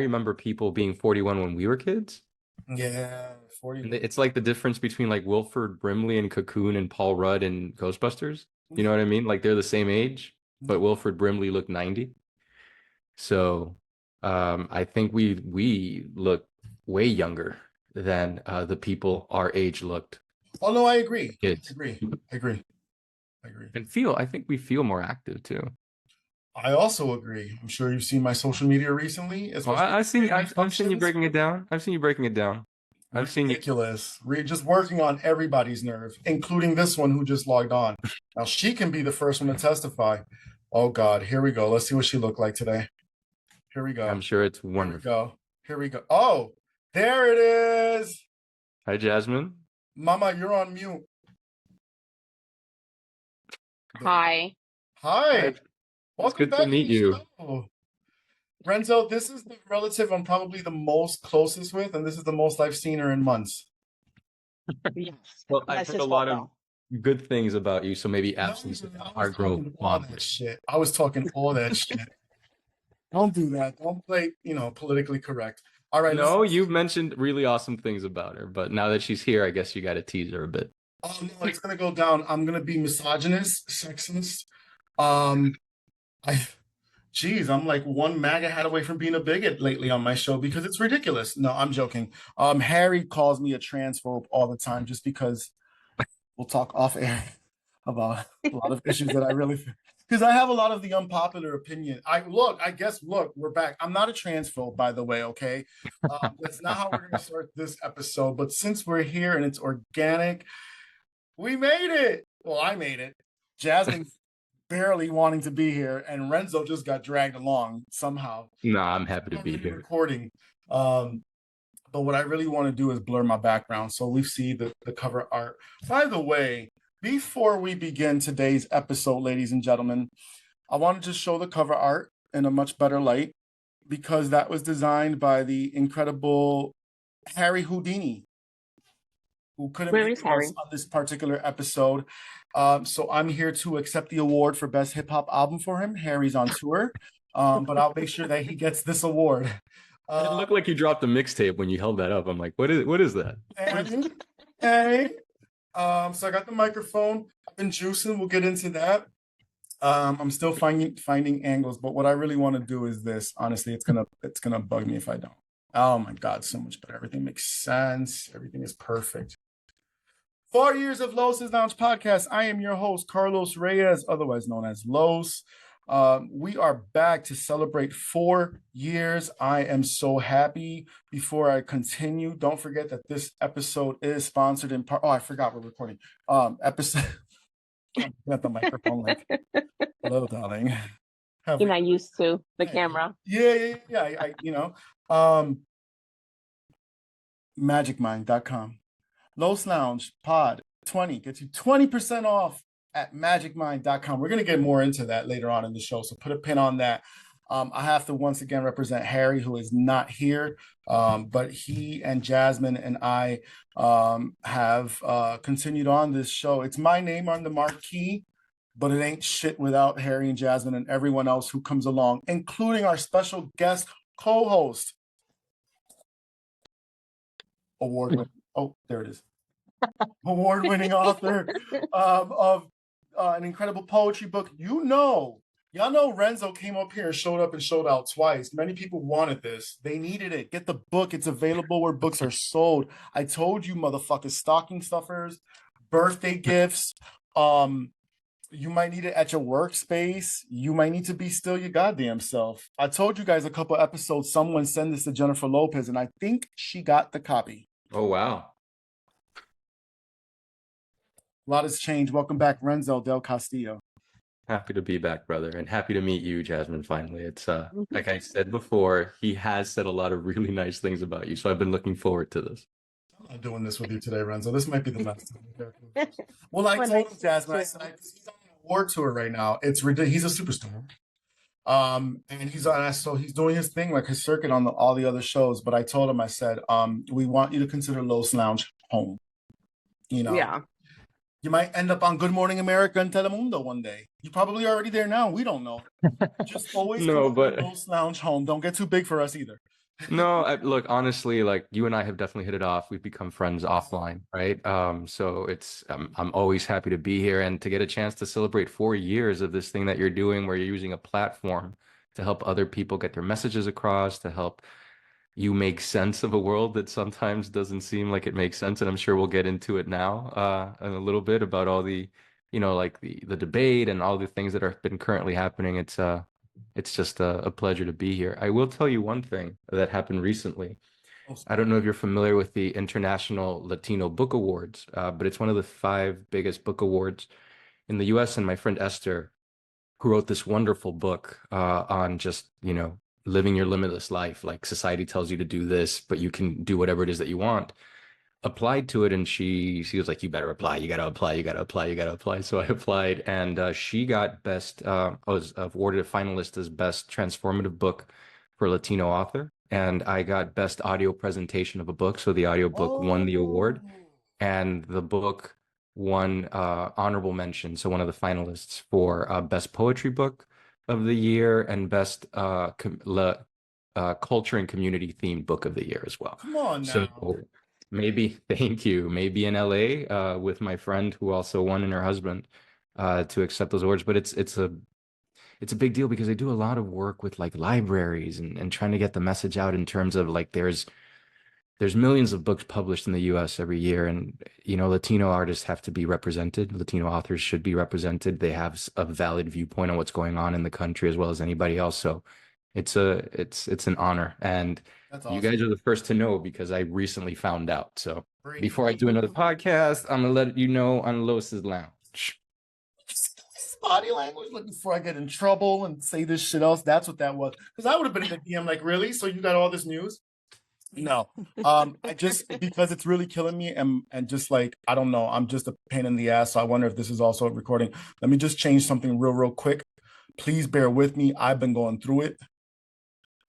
remember people being 41 when we were kids. Yeah, 40. And it's like the difference between like Wilford Brimley and Cocoon and Paul Rudd and Ghostbusters. You know what I mean? Like they're the same age, but Wilford Brimley looked 90. So I think we look way younger than the people our age looked. Oh no, I agree. Kids. I agree. And I think we feel more active too. I also agree. I'm sure you've seen my social media recently. Well, I've seen you breaking it down. I've seen you breaking it down. I've seen you. Ridiculous. Just working on everybody's nerve, including this one who just logged on. Now she can be the first one to testify. Oh God, here we go. Let's see what she looked like today. Here we go. I'm sure it's wonderful. Here we go. Oh, there it is. Hi, Jazmine. Mama, you're on mute. Hi. Hi. It's good to meet you. Renzo, this is the relative I'm probably the most closest with, and this is the most I've seen her in months. Yes. Well, I've heard a lot of good things about you, so maybe absence of our growth. All that shit. I was talking all that shit. Don't do that. Don't play, politically correct. All right. No, you've mentioned really awesome things about her, but now that she's here, I guess you got to tease her a bit. Oh no, it's gonna go down. I'm gonna be misogynist, sexist. I'm like one MAGA hat away from being a bigot lately on my show because it's ridiculous. No, I'm joking. Harry calls me a transphobe all the time just because we'll talk off air about a lot of issues that I really, because I have a lot of the unpopular opinion. Look, we're back. I'm not a transphobe, by the way, okay? That's not how we're going to start this episode. But since we're here and it's organic, we made it. Well, I made it. Jazmine's barely wanting to be here, and Renzo just got dragged along somehow. No, I'm happy to be here. Recording. But what I really want to do is blur my background. So we see the cover art. By the way, before we begin today's episode, ladies and gentlemen, I want to just show the cover art in a much better light because that was designed by the incredible Harry Houdini, who couldn't be with us on this particular episode. So I'm here to accept the award for Best Hip Hop Album for him. Harry's on tour, but I'll make sure that he gets this award. It looked like you dropped a mixtape when you held that up. I'm like, what is that? Hey. So I got the microphone. I've been juicing. We'll get into that. I'm still finding angles, but what I really want to do is this. Honestly, it's gonna bug me if I don't. Oh my God, so much better. Everything makes sense. Everything is perfect. 4 years of Los's Lounge podcast. I am your host, Carlos Reyes, otherwise known as Los. We are back to celebrate 4 years. I am so happy. Before I continue, don't forget that this episode is sponsored in part. Oh, I forgot we're recording. Episode. Got the microphone like, hello, darling. You're not used to the camera. Yeah. Magicmind.com. Los Lounge Pod 20 gets you 20% off at magicmind.com. We're going to get more into that later on in the show, so put a pin on that. I have to once again represent Harry, who is not here, but he and Jazmine and I have continued on this show. It's my name on the marquee, but it ain't shit without Harry and Jazmine and everyone else who comes along, including our special guest co-host, there it is. Award-winning author of an incredible poetry book. Y'all know Renzo came up here and showed out twice. Many people wanted this. They needed it. Get the book. It's available where books are sold. I told you, motherfuckers, stocking stuffers, birthday gifts. You might need it at your workspace. You might need to be still your goddamn self. I told you guys a couple episodes, someone sent this to Jennifer Lopez, and I think she got the copy. Oh, wow. A lot has changed. Welcome back, Renzo Del Castillo. Happy to be back, brother, and happy to meet you, Jazmine, finally. It's like I said before, he has said a lot of really nice things about you, so I've been looking forward to this. I'm not doing this with you today, Renzo. This might be the last time. Well, I told Jazmine, I said, he's on an award tour right now. It's ridiculous. He's a superstar. And he's doing his thing, like his circuit on all the other shows. But I told him, I said, we want you to consider Los Lounge home. Yeah. You might end up on Good Morning America and Telemundo one day. You're probably already there now. We don't know. Just always Los Lounge home. Don't get too big for us either. No, look, honestly, like you and I have definitely hit it off. We've become friends offline, right? So it's I'm always happy to be here and to get a chance to celebrate 4 years of this thing that you're doing, where you're using a platform to help other people get their messages across, to help you make sense of a world that sometimes doesn't seem like it makes sense. And I'm sure we'll get into it now, in a little bit about all the, like the debate and all the things that are been currently happening. It's just a pleasure to be here. I will tell you one thing that happened recently. I don't know if you're familiar with the International Latino Book Awards, but it's one of the five biggest book awards in the US. And my friend Esther, who wrote this wonderful book on just, living your limitless life. Like society tells you to do this, but you can do whatever it is that you want. Applied to it, and she was like, "You better apply. You got to apply. You got to apply. You got to apply." So I applied, and she got best. Was awarded a finalist as best transformative book for Latino author, and I got best audio presentation of a book. So the audio book won the award, and the book won honorable mention. So one of the finalists for best poetry book of the year and best culture and community themed book of the year as well. Come on now. So maybe, thank you, maybe in LA with my friend who also won, and her husband, to accept those awards. But it's a big deal because they do a lot of work with like libraries and trying to get the message out in terms of like there's millions of books published in the US every year, and Latino artists have to be represented. Latino authors should be represented. They have a valid viewpoint on what's going on in the country as well as anybody else. So it's an honor, and That's you awesome. guys are the first to know because I recently found out. So before I do another podcast, I'm gonna let you know on Lois's Lounge. Body language, like before I get in trouble and say this shit else. That's what that was. Because I would have been in the DM like, really? So you got all this news? No. I just because it's really killing me and just like, I don't know, I'm just a pain in the ass. So I wonder if this is also a recording. Let me just change something real quick. Please bear with me. I've been going through it.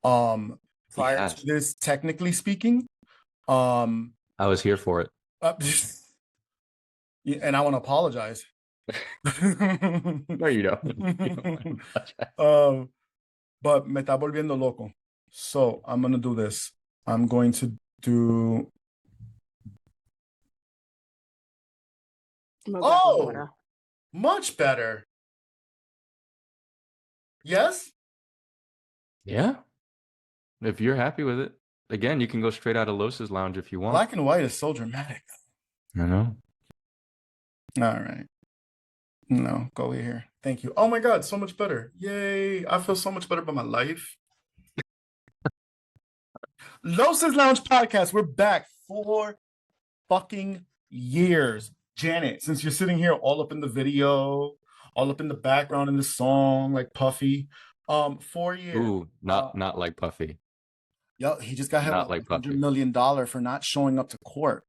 Prior to this, technically speaking, I was here for it. And I want to apologize. No, you don't. But me está volviendo loco. So I'm gonna do this. I'm going to do. Oh, much better. Yes? Yeah. If you're happy with it. Again, you can go straight out of Lois's Lounge if you want. Black and white is so dramatic. I know. All right. No, go here. Thank you. Oh my God, so much better. Yay. I feel so much better about my life. Lois's Lounge podcast. We're back 4 fucking years. Janet, since you're sitting here all up in the video, all up in the background in the song, like Puffy. 4 years. Ooh, not like Puffy. Yo, he just got hit with like $100 million for not showing up to court.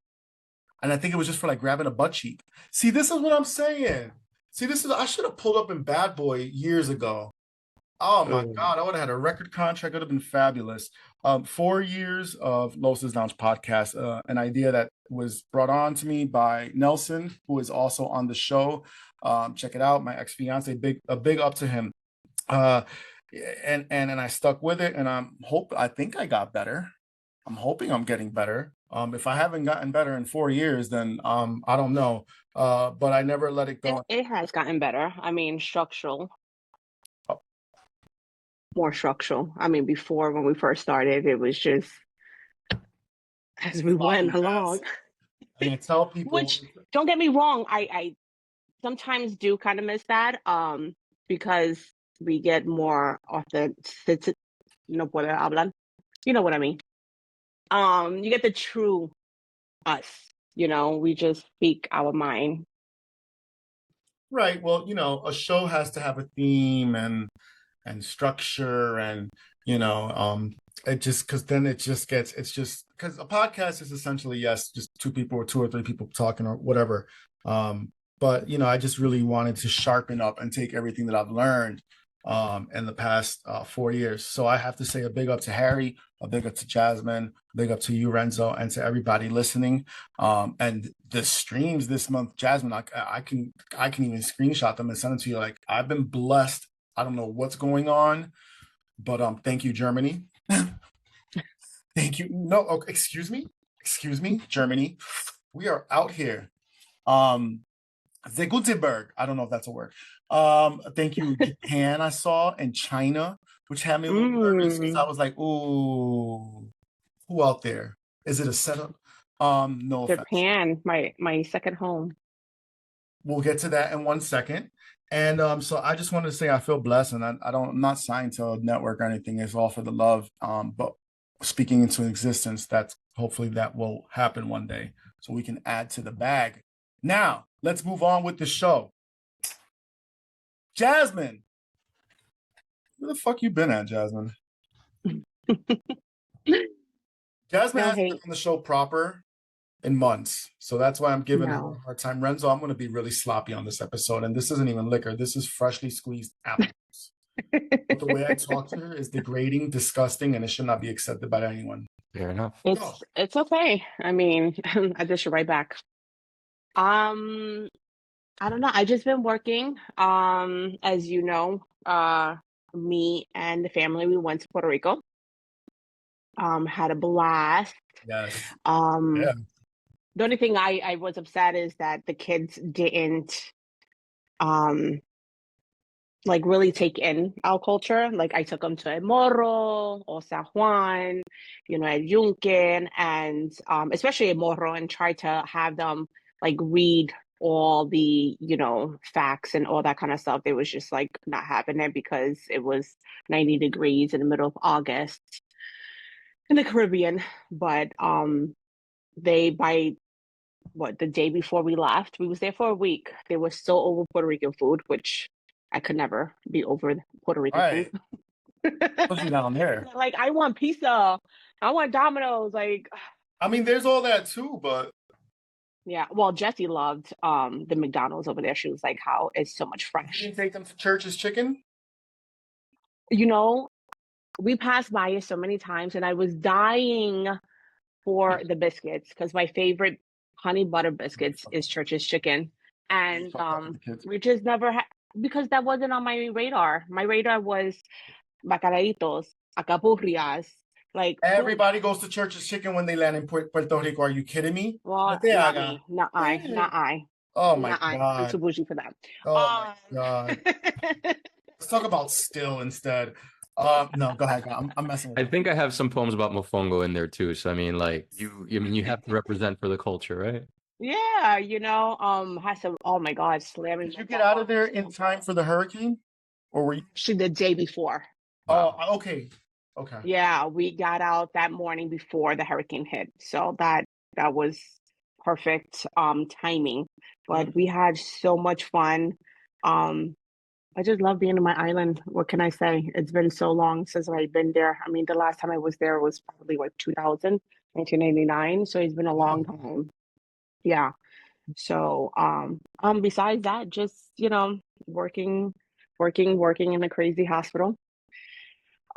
And I think it was just for like grabbing a butt cheek. See, this is what I'm saying. See, I should have pulled up in Bad Boy years ago. Oh my God, I would have had a record contract. It would have been fabulous. 4 years of Lois's Lounge podcast, an idea that was brought on to me by Nelson, who is also on the show. Check it out, my ex-fiance, a big up to him. And I stuck with it, and I think I got better. I'm hoping I'm getting better. If I haven't gotten better in 4 years, then I don't know. But I never let it go. It has gotten better. I mean, structural. More structural. I mean, before when we first started, it was just as we went along. I tell people, which don't get me wrong, I sometimes do kind of miss that because we get more authentic. No puede hablar. You know what I mean? You get the true us. We just speak our mind. Right. Well, a show has to have a theme and structure and it just because then it's just because a podcast is essentially just 2 people or 2 or 3 people talking or whatever, but I just really wanted to sharpen up and take everything that I've learned in the past 4 years. So I have to say a big up to Harry, a big up to Jazmine, a big up to you, Renzo, and to everybody listening. And the streams this month, Jazmine, I can even screenshot them and send them to you. Like, I've been blessed. I don't know what's going on, but thank you, Germany. Thank you. No, okay, excuse me, Germany. We are out here. The Gutenberg. I don't know if that's a word. Thank you, Japan. I saw and China, which had me a little nervous because I was like, "Ooh, who out there? Is it a setup?" No offense. Japan, my second home. We'll get to that in 1 second. And so I just wanted to say I feel blessed, and I'm not signed to a network or anything. It's all for the love. But speaking into existence, that's hopefully that will happen one day, so we can add to the bag. Now let's move on with the show. Jazmine, where the fuck you been at, Jazmine? Jazmine No hasn't been hate. on the show proper in months, so that's why I'm giving her No. a hard time. Renzo, I'm going to be really sloppy on this episode, and this isn't even liquor. This is freshly squeezed apple juice. But the way I talk to her is degrading, disgusting, and it should not be accepted by anyone. Fair enough. It's okay. I mean, I just right back. I don't know. I just been working. As you know, me and the family, we went to Puerto Rico. Had a blast. Yes. Um, Yeah. the only thing I was upset is that the kids didn't like really take in our culture. Like I took them to El Morro or San Juan, El Yunque, and especially El Morro, and tried to have them like read all the facts and all that kind of stuff. They was just like not having it because it was 90 degrees in the middle of August in the Caribbean. But they by the day before we left, we was there for a week. They were so over Puerto Rican food, which I could never be over Puerto Rican Right. food. Especially down there. Like I want pizza, I want Domino's. Like, I mean, there's all that too, but yeah. Well, Jessie loved the McDonald's over there. She was like, "How it's so much you fresh." didn't take them to Church's Chicken? We passed by it so many times, and I was dying for the biscuits because my favorite honey butter biscuits is Church's Chicken, and we just never had because that wasn't on my radar. My radar was bacalaitos, acapurrias, like Everybody goes to Church's Chicken when they land in Puerto Rico. Are you kidding me? well, But they not haga. me, not I. Oh my I'm too God. bougie for that. Oh my God. Let's talk about still instead. No, go ahead. I'm messing with I you. think I have some poems about mofongo in there too. So I mean, like you have to represent for the culture, right? Yeah, had some. Oh my God, slamming. Did you get out of there in time for the hurricane? Or were you? Actually, the day before. Oh, okay. Okay. Yeah, we got out that morning before the hurricane hit, so that was perfect timing. But we had so much fun. I just love being on my island. What can I say? It's been so long since I've been there. I mean, the last time I was there was probably like 1989. So it's been a long time. Yeah. So, besides that, just, working in a crazy hospital.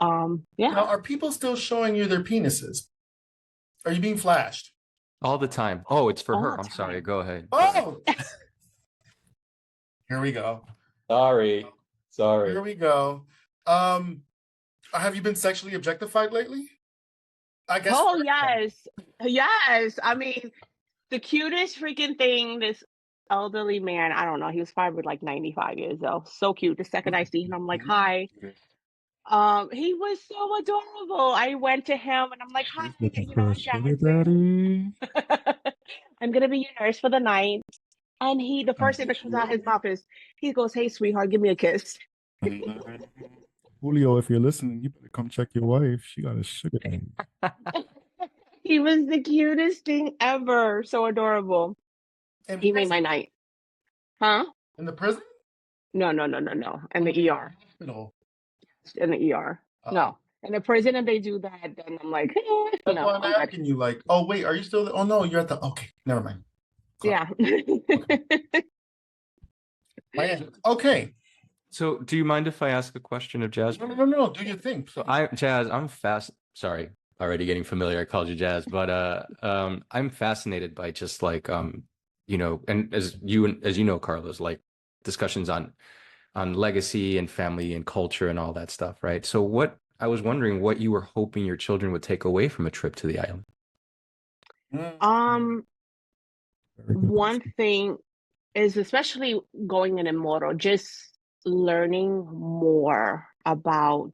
Yeah. Now, are people still showing you their penises? Are you being flashed? All the time. Oh, it's for All her. the I'm sorry. time. Go ahead. Oh! Here we go. Sorry. Here we go. Have you been sexually objectified lately? I guess. Oh, yes. Yes. I mean, the cutest freaking thing, this elderly man, I don't know, he was probably like 95 years old. So cute. The second I see him, I'm like, hi. He was so adorable. I went to him and I'm like, hi, Jasmine. I'm gonna be your nurse for the night. And the first thing that comes out of his mouth is, he goes, hey, sweetheart, give me a kiss. Julio, if you're listening, you better come check your wife. She got a sugar daddy. He was the cutest thing ever. So adorable. He made my night. Huh? In the prison? No. In the ER. No. In the ER. No. In the prison, and they do that, then I'm like, That's why I'm asking you, like, oh, wait, are you still there? Oh, no, you're at the, okay, never mind. Yeah. Okay. So do you mind if I ask a question of Jazz? No, do your thing. So Jazz, I'm sorry, already getting familiar. I called you Jazz, but I'm fascinated by just like and as you know, Carlos, like discussions on legacy and family and culture and all that stuff, right? So what I was wondering what you were hoping your children would take away from a trip to the island. Um, Very good one question. thing is especially going in Immortal, just learning more about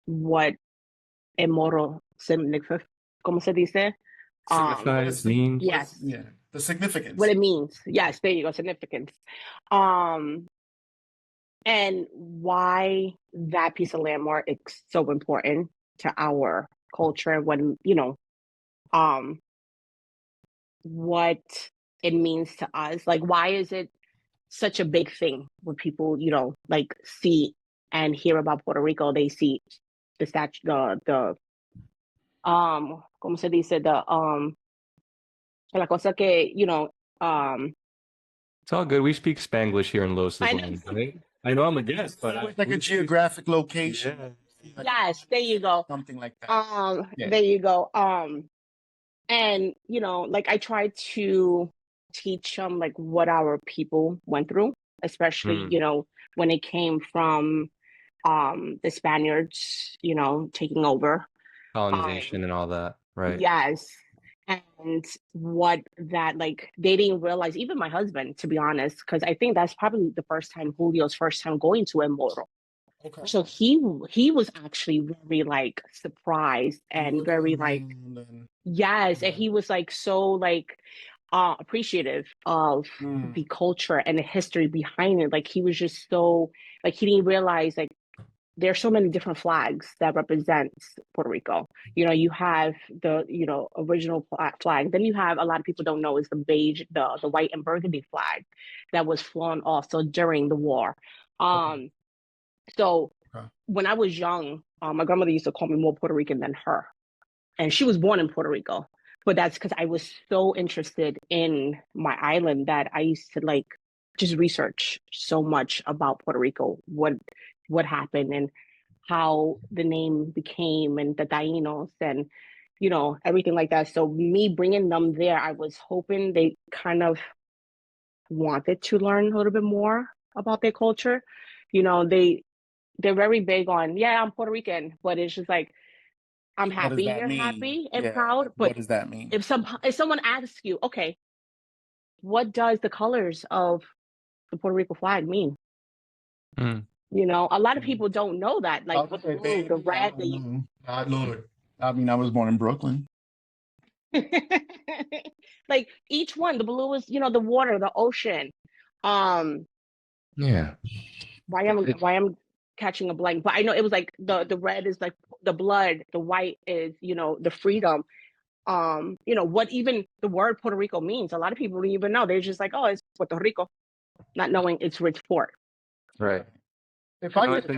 what Immortal significa, ¿cómo se dice? Signifies, means. Yes, Yeah, the significance. what it means. Yes, there you go, significance. Um, and why that piece of landmark is so important to our culture when, um, what it means to us. Like, why is it such a big thing when people, like see and hear about Puerto Rico? They see the statue, ¿cómo se dice? La cosa que, It's all good. We speak Spanglish here in Los I know. Angeles, right? I know I'm a guest, but It's like a geographic location. Yeah. Like Yes, there you go. something like that. Yeah. There you go. And like I try to teach them like what our people went through, especially when it came from the Spaniards, taking over. Colonization and all that, right? Yes. And what that, like, they didn't realize, even my husband, to be honest, because I think that's probably the first time, Julio's first time going to Immortal. Okay. So he was actually very like surprised and very like, yes, and he was like so like appreciative of the culture and the history behind it. Like he was just so like he didn't realize like there's so many different flags that represents Puerto Rico. You have the original flag. Then you have, a lot of people don't know, is the beige, the white and burgundy flag that was flown also during the war. So when I was young, my grandmother used to call me more Puerto Rican than her, and she was born in Puerto Rico. But that's because I was so interested in my island that I used to like just research so much about Puerto Rico, what happened and how the name became, and the Tainos, and everything like that. So me bringing them there, I was hoping they kind of wanted to learn a little bit more about their culture. They're very big on, yeah, I'm Puerto Rican, but it's just like, I'm happy you're happy and proud. But what does that mean? if someone asks you, okay, what does the colors of the Puerto Rico flag mean? A lot of people don't know that. Like the blue, the red, God Lord. I mean, I was born in Brooklyn. like each one, the blue is, the water, the ocean. Yeah. Why am catching a blank? But I know it was like the red is like the blood, the white is, the freedom. What even the word Puerto Rico means. A lot of people don't even know. They're just like, oh, it's Puerto Rico, not knowing it's rich port. Right. If I could,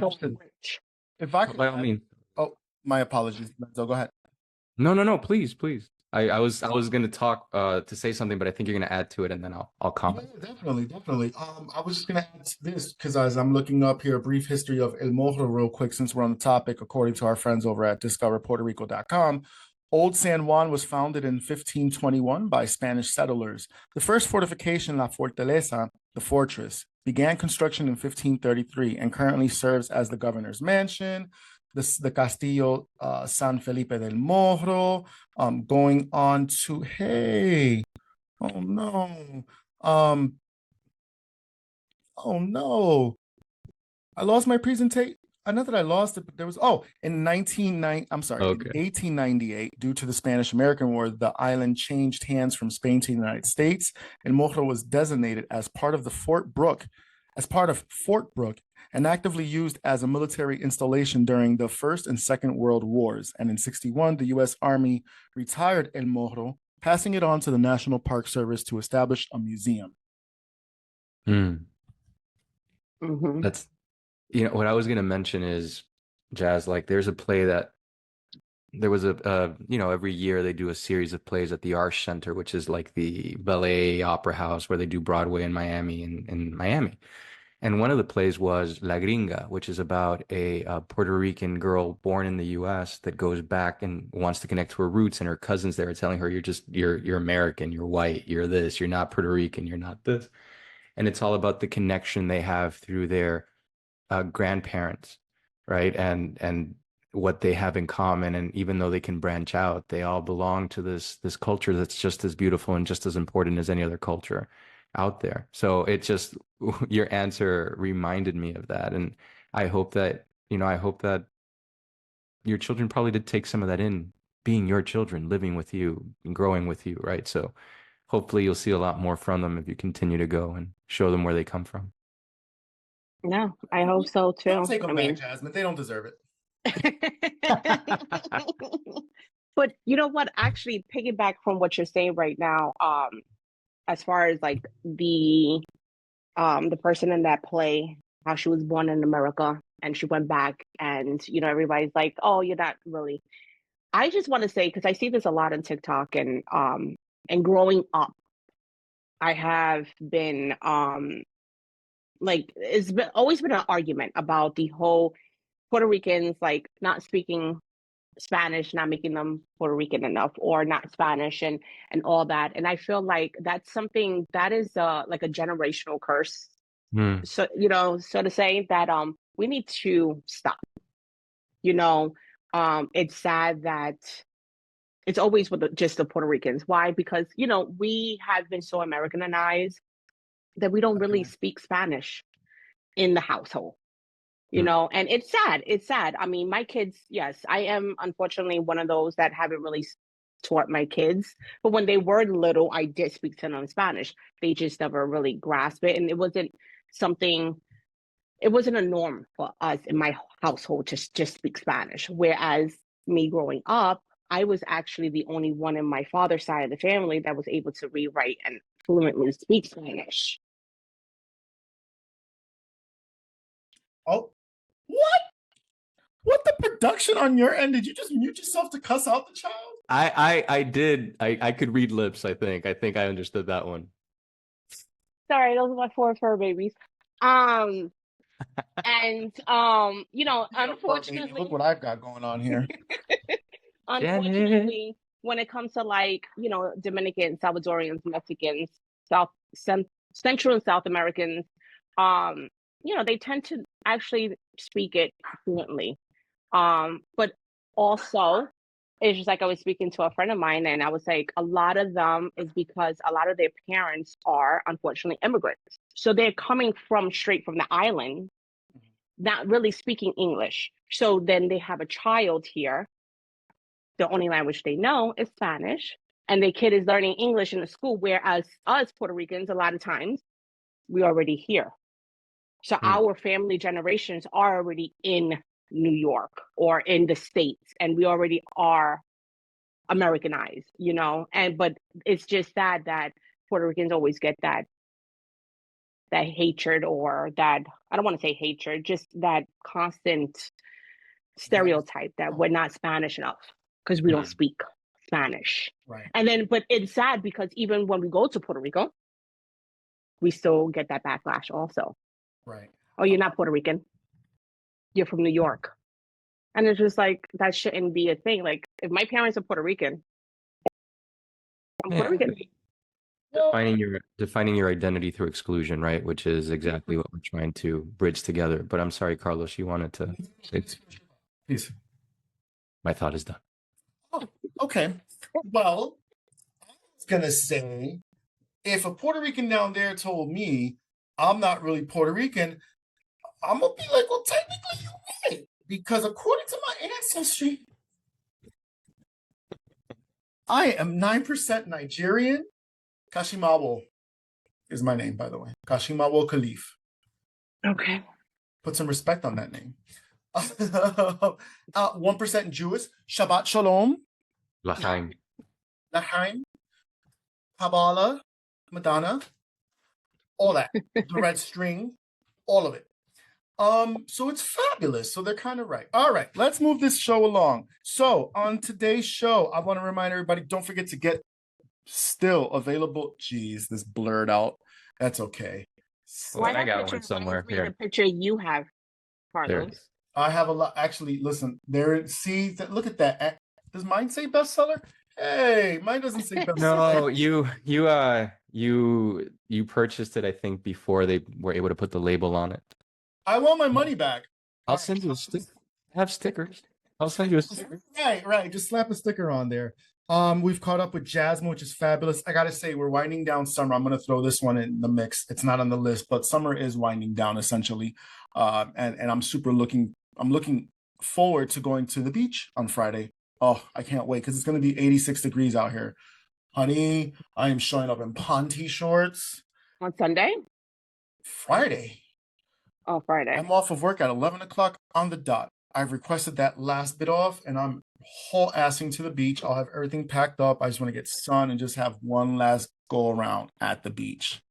by all means. Oh, my apologies. So go ahead. No, please. I was gonna talk to say something, but I think you're gonna add to it, and then I'll comment. Yeah, definitely. I was just gonna add to this because as I'm looking up here, a brief history of El Morro real quick, since we're on the topic, according to our friends over at discoverpuertorico.com. Old San Juan was founded in 1521 by Spanish settlers. The first fortification, La Fortaleza, the fortress, began construction in 1533 and currently serves as the governor's mansion. The Castillo San Felipe del Morro, going on to, oh no, oh no, I lost my presentation. Not that I lost it, but there was, in 1898, due to the Spanish-American War, the island changed hands from Spain to the United States, and Morro was designated as part of Fort Brooke, and actively used as a military installation during the First and Second World Wars. And in 1961, the U.S. Army retired El Morro, passing it on to the National Park Service to establish a museum. That's, what I was going to mention is, Jazz, like there's a play that there was every year they do a series of plays at the Arch Center, which is like the ballet opera house where they do Broadway in Miami, in Miami. And one of the plays was La Gringa, which is about a Puerto Rican girl born in the U.S. that goes back and wants to connect to her roots, and her cousins there are telling her, you're American, you're white, you're this, you're not Puerto Rican, you're not this. And it's all about the connection they have through their grandparents, right? And what they have in common. And even though they can branch out, they all belong to this culture that's just as beautiful and just as important as any other culture out there. So it just your answer reminded me of that. And I hope that, I hope that your children probably did take some of that in, being your children, living with you and growing with you, right? So hopefully you'll see a lot more from them if you continue to go and show them where they come from. Yeah, I hope so too. Don't take them I back, mean, Jasmine. They don't deserve it. but you know what? Actually, piggyback from what you're saying right now, as far as like the person in that play, how she was born in America and she went back, and everybody's like, "Oh, you're not really." I just want to say, because I see this a lot on TikTok, and growing up, I have been like always been an argument about the whole Puerto Ricans like not speaking Spanish, not making them Puerto Rican enough, or not Spanish, and all that. And I feel like that's something that is like a generational curse. Hmm. So so to say that we need to stop. It's sad that it's always with just the Puerto Ricans. Why? Because we have been so Americanized that we don't really speak Spanish in the household. And it's sad. I mean, my kids, yes, I am unfortunately one of those that haven't really taught my kids, but when they were little, I did speak to them in Spanish. They just never really grasped it, and it wasn't a norm for us in my household to just speak Spanish. Whereas me growing up, I was actually the only one in my father's side of the family that was able to read, write, and fluently speak Spanish. Oh, what? What the production on your end? Did you just mute yourself to cuss out the child? I did. I could read lips, I think. I think I understood that one. Sorry, those are my four fur babies. And unfortunately, look what I've got going on here. Unfortunately, when it comes to like, Dominicans, Salvadorians, Mexicans, Central and South Americans, they tend to actually speak it fluently. But also, it's just like I was speaking to a friend of mine, and I was like, a lot of them is because a lot of their parents are unfortunately immigrants. So they're coming straight from the island, not really speaking English. So then they have a child here. The only language they know is Spanish, and the kid is learning English in the school, whereas us Puerto Ricans, a lot of times, we're already here. So our family generations are already in New York or in the States, and we already are Americanized, but it's just sad that Puerto Ricans always get that hatred, or that, I don't want to say hatred, just that constant stereotype that we're not Spanish enough because we don't speak Spanish. Right. And then, but it's sad because even when we go to Puerto Rico, we still get that backlash also. Right. Oh, you're not Puerto Rican. You're from New York. And it's just like, that shouldn't be a thing. Like, if my parents are Puerto Rican, I'm Puerto Rican. Defining your identity through exclusion, right? Which is exactly what we're trying to bridge together. But I'm sorry, Carlos, you wanted to. Please. My thought is done. Oh, okay. Well, I was gonna say, if a Puerto Rican down there told me I'm not really Puerto Rican, I'm gonna be like, well, technically you're right, because according to my ancestry, I am 9% Nigerian. Kashimawo is my name, by the way. Kashimawo Khalif. Okay. Put some respect on that name. 1% Jewish. Shabbat Shalom. L'chaim. L'chaim. Kabbalah. Madonna. All that. The red string. All of it. So it's fabulous. So they're kind of right. All right, let's move this show along. So on today's show, I want to remind everybody, don't forget to get still available. Geez, this blurred out. That's okay. Well, I got one somewhere here. The picture you have, Carlos. I have a lot. Actually, listen, look at that. Does mine say bestseller? Hey, mine doesn't say bestseller. No, you purchased it, I think, before they were able to put the label on it. I want my money back. I'll send you a sticker. Have stickers. I'll send you a sticker. Right. Just slap a sticker on there. We've caught up with Jazmine, which is fabulous. I gotta say, we're winding down summer. I'm gonna throw this one in the mix. It's not on the list, but summer is winding down essentially. And I'm looking forward to going to the beach on Friday. Oh, I can't wait because it's gonna be 86 degrees out here. Honey, I am showing up in ponte shorts. On Sunday? Friday. Oh, Friday. I'm off of work at 11 o'clock on the dot. I've requested that last bit off, and I'm whole assing to the beach. I'll have everything packed up. I just want to get sun and just have one last go around at the beach.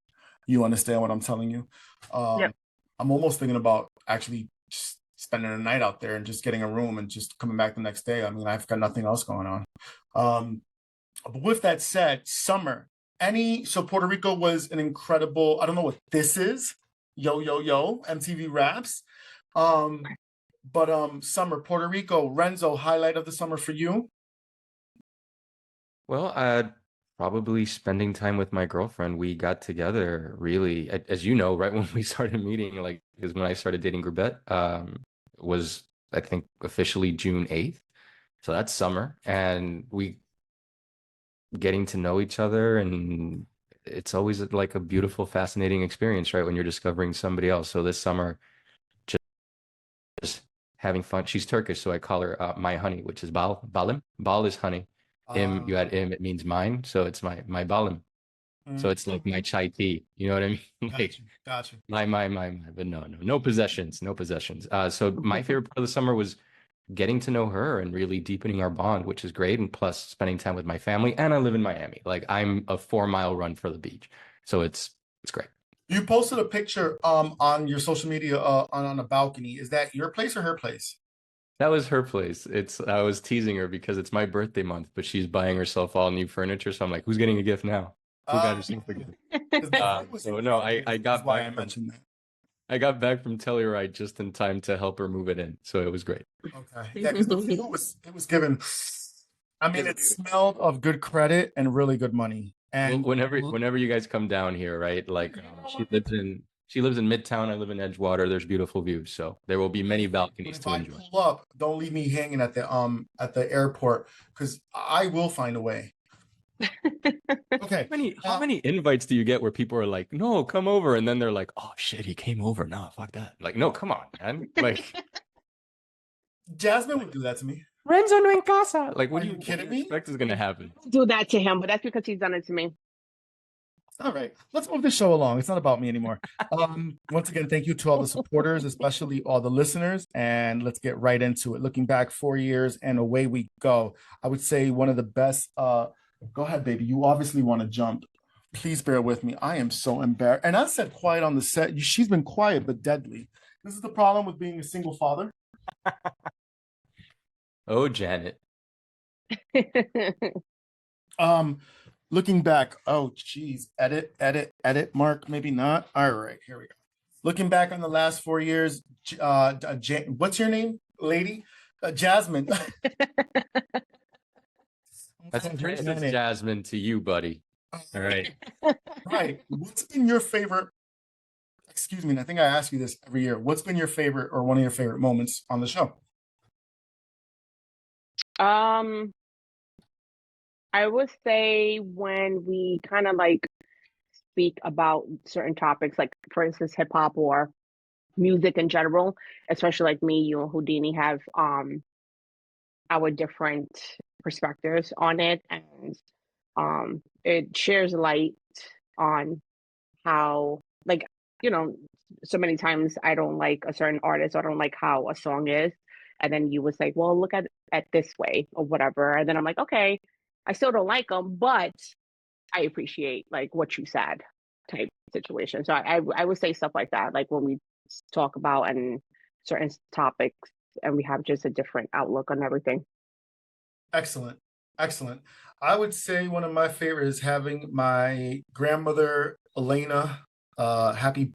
You understand what I'm telling you? Yep. I'm almost thinking about actually just spending a night out there and just getting a room and just coming back the next day. I mean, I've got nothing else going on. But with that said, summer. So Puerto Rico was an incredible, I don't know what this is. Yo, MTV Raps. But summer, Puerto Rico, Renzo, highlight of the summer for you? Well, probably spending time with my girlfriend. We got together really, as you know, right when we started meeting, like, is when I started dating Grubette, was I think officially June 8th. So that's summer, and we getting to know each other, and it's always like a beautiful, fascinating experience, right? When you're discovering somebody else. So this summer, just having fun. She's Turkish, so I call her my honey, which is balim. Bal is honey. You add it means mine, so it's my balim. So it's like my chai tea. You know what I mean? Like Gotcha. my. But no possessions, no possessions. So my favorite part of the summer was getting to know her and really deepening our bond, which is great. And plus spending time with my family. And I live in Miami. Like I'm a 4-mile run for the beach, so it's great. You posted a picture on your social media on a balcony. Is that your place or her place? That was her place. I was teasing her because it's my birthday month, but she's buying herself all new furniture. So I'm like, who's getting a gift now? Who got herself a gift? So no, I got why back I from mentioned that. I got back from Telluride just in time to help her move it in. So it was great. Okay. Yeah, because it was given. I mean, it smelled of good credit and really good money. And Whenever you guys come down here, right? Like she lives in Midtown. I live in Edgewater. There's beautiful views, so there will be many balconies if to I enjoy. pull up, don't leave me hanging at the airport because I will find a way. Okay. How many invites do you get where people are like, "No, come over," and then they're like, "Oh shit, he came over." No, fuck that. Like, no, come on, man. Like, Jazmine would do that to me. Renzo no en casa. Like, what Are do you you kidding me? expect is gonna happen? Do that to him, but that's because he's done it to me. All right, let's move this show along. It's not about me anymore. Once again, thank you to all the supporters, especially all the listeners, and let's get right into it. Looking back 4 years and away we go. I would say one of the best. Go ahead, baby. You obviously want to jump. Please bear with me. I am so embarrassed. And I said quiet on the set. She's been quiet but deadly. This is the problem with being a single father. Oh, Janet. Looking back, oh geez, edit, Mark, maybe not. All right, here we go. Looking back on the last 4 years, what's your name, lady? Jazmine. That's Princess Jasmine to you, buddy. All right. Right. What's been your favorite? Excuse me, and I think I ask you this every year. What's been your favorite or one of your favorite moments on the show? I would say when we kind of like speak about certain topics, like for instance, hip hop or music in general, especially like me, you and Houdini have our different perspectives on it, and it shares light on how, like, you know, so many times I don't like a certain artist or I don't like how a song is, and then you would say, well, look at this way or whatever, and then I'm like, okay, I still don't like them, but I appreciate like what you said type situation. So I would say stuff like that, like when we talk about and certain topics and we have just a different outlook on everything. Excellent. I would say one of my favorites is having my grandmother Elena. Happy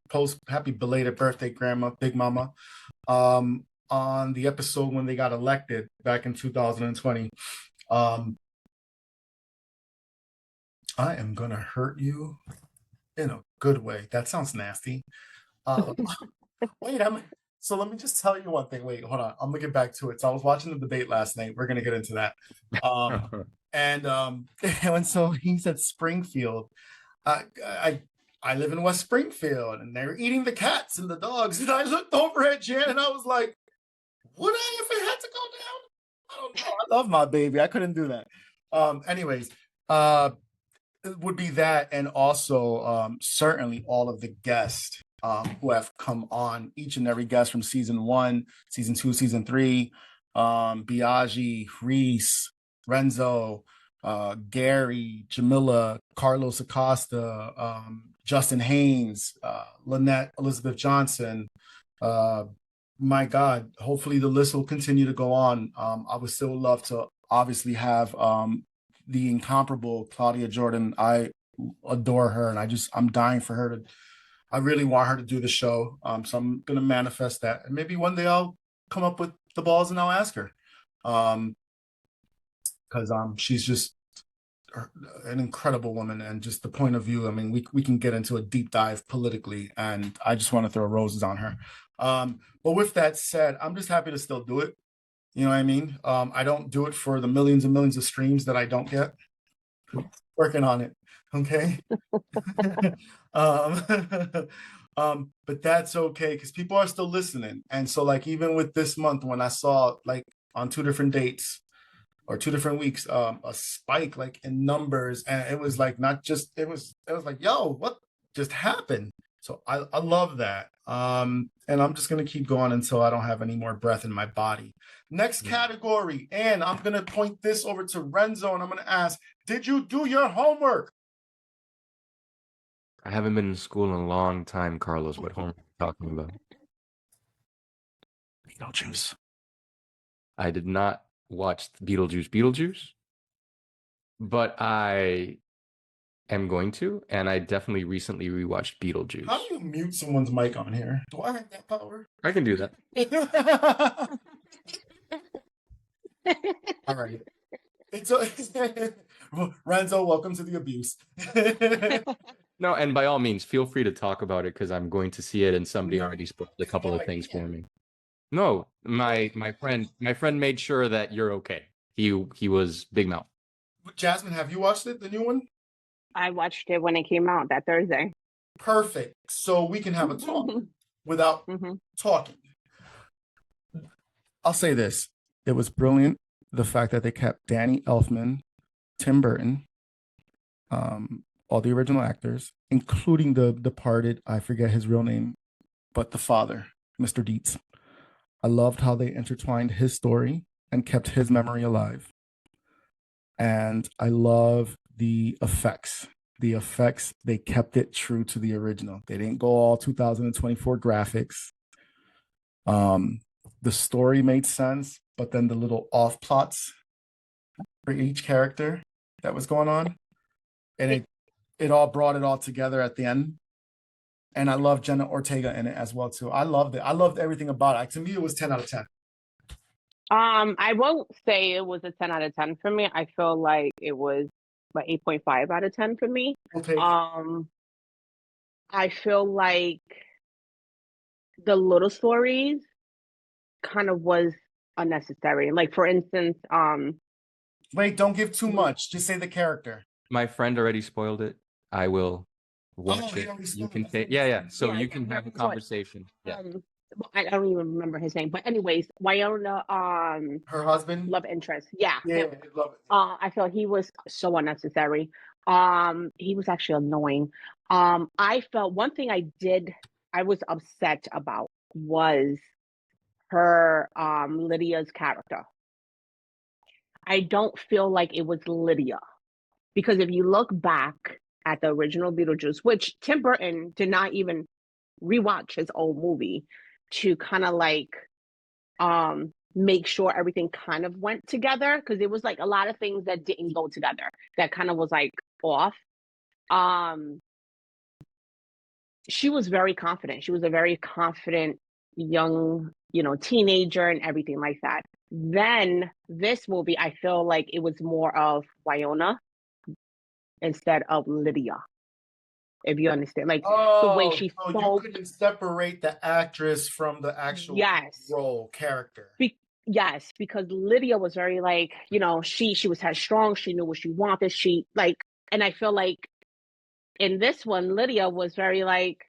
belated birthday, Grandma, Big Mama. On the episode when they got elected back in 2020. I am gonna hurt you in a good way. That sounds nasty. Wait, So let me just tell you one thing. Wait, hold on. I'm gonna get back to it. So I was watching the debate last night. We're gonna get into that. And so he's at Springfield. I live in West Springfield, and they're eating the cats and the dogs. And I looked over at Jan, and I was like, "Would I if it had to go down? I don't know. I love my baby. I couldn't do that." Anyways, it would be that, and also certainly all of the guests who have come on, each and every guest from season 1, season 2, season 3, Biaggi, Reese, Renzo, Gary, Jamila, Carlos Acosta, Justin Haynes, Lynette Elizabeth Johnson. My God, hopefully the list will continue to go on. I would still love to obviously have the incomparable Claudia Jordan. I adore her, and I'm dying for her to. I really want her to do the show. So I'm gonna manifest that, and maybe one day I'll come up with the balls and I'll ask her, because she's just an incredible woman, and just the point of view. I mean, we can get into a deep dive politically, and I just want to throw roses on her. But with that said, I'm just happy to still do it. You know what I mean? I don't do it for the millions and millions of streams that I don't get. Working on it. Okay. But that's okay, because people are still listening. And so, like, even with this month, when I saw, like, on 2 different dates or 2 different weeks, a spike like in numbers, and it was like not just it was like, yo, what just happened? So I love that. And I'm just gonna keep going until I don't have any more breath in my body. Next category, and I'm gonna point this over to Renzo, and I'm gonna ask, did you do your homework? I haven't been in school in a long time, Carlos. What homework are you talking about? Beetlejuice. I did not watch Beetlejuice, but I am going to, and I definitely recently rewatched Beetlejuice. How do you mute someone's mic on here? Do I have that power? I can do that. All right. Renzo, welcome to the abuse. No, and by all means, feel free to talk about it, because I'm going to see it, and somebody already spoiled a couple of things for me. No, my friend made sure that you're okay. He was Big Mouth. Jazmine, have you watched it, the new one? I watched it when it came out that Thursday. Perfect. So we can have a talk without talking. I'll say this. It was brilliant. The fact that they kept Danny Elfman, Tim Burton, all the original actors, including the departed, I forget his real name, but the father, Mr. Dietz. I loved how they intertwined his story and kept his memory alive. And I love the effects. The effects, they kept it true to the original. They didn't go all 2024 graphics. The story made sense, but then the little off plots for each character that was going on, and it all brought it all together at the end. And I love Jenna Ortega in it as well too. I loved it. I loved everything about it. To me, it was 10 out of 10. I won't say it was a 10 out of 10 for me. I feel like it was like 8.5 out of 10 for me. Okay. I feel like the little stories kind of was unnecessary. Like, for instance, Wait, don't give too much. Just say the character. My friend already spoiled it. I will watch it. You can say, so you can have a conversation. I don't even remember his name, but anyways, Wyona, her husband, love interest, yeah, love it. I feel he was so unnecessary. He was actually annoying. I felt one thing I was upset about was her, Lydia's character. I don't feel like it was Lydia, because if you look back at the original Beetlejuice, which Tim Burton did not even rewatch his old movie to kind of like make sure everything kind of went together, because it was like a lot of things that didn't go together, that kind of was like off. She was very confident. She was a very confident young, teenager and everything like that. Then this movie, I feel like it was more of Wyona instead of Lydia. if you understand. Like the way Oh, she so you spoke. couldn't separate the actress from the actual Yes. role character. Yes, because Lydia was very like, she was headstrong. She knew what she wanted. And I feel like in this one, Lydia was very like,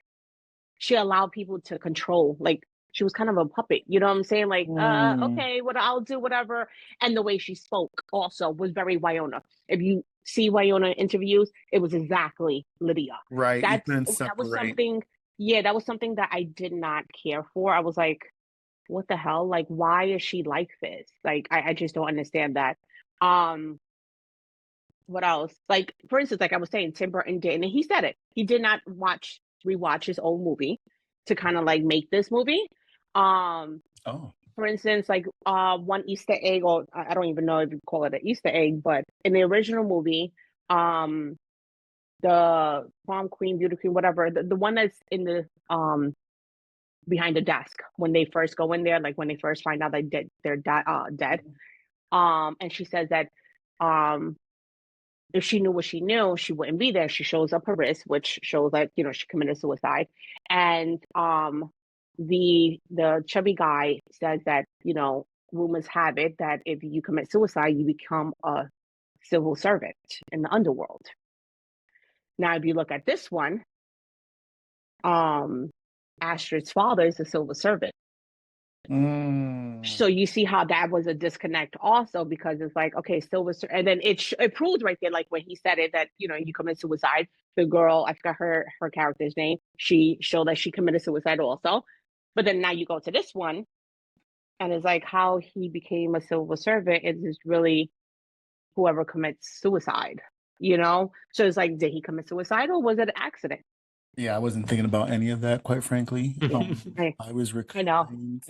she allowed people to control. Like she was kind of a puppet. You know what I'm saying? Like, okay, what I'll do, whatever. And the way she spoke also was very Wyona. If you see Wyona interviews, it was exactly Lydia. Right. You couldn't That was separate. something. Yeah, that was something that I did not care for. I was like, what the hell? Like, why is she like this? Like, I just don't understand that. Um, what else? Like, for instance, like I was saying, Tim Burton did, and he said it. He did not rewatch his old movie to kind of like make this movie. Oh. For instance, like one Easter egg, or I don't even know if you call it an Easter egg, but in the original movie, the prom queen, beauty queen, whatever, the one that's in the behind the desk when they first go in there, like when they first find out that they're dead. And she says that if she knew what she knew, she wouldn't be there. She shows up her wrist, which shows that she committed suicide. And the chubby guy says that rumors have it that if you commit suicide, you become a civil servant in the underworld. Now, if you look at this one, Astrid's father is a civil servant. So you see how that was a disconnect also, because it's like, okay, and then it proves right there, like when he said it, that you commit suicide. The girl, I forgot her character's name, she showed that she committed suicide also. But then now you go to this one, and it's like how he became a civil servant is really whoever commits suicide. So it's like, did he commit suicide or was it an accident? Yeah, I wasn't thinking about any of that, quite frankly. I was reclined,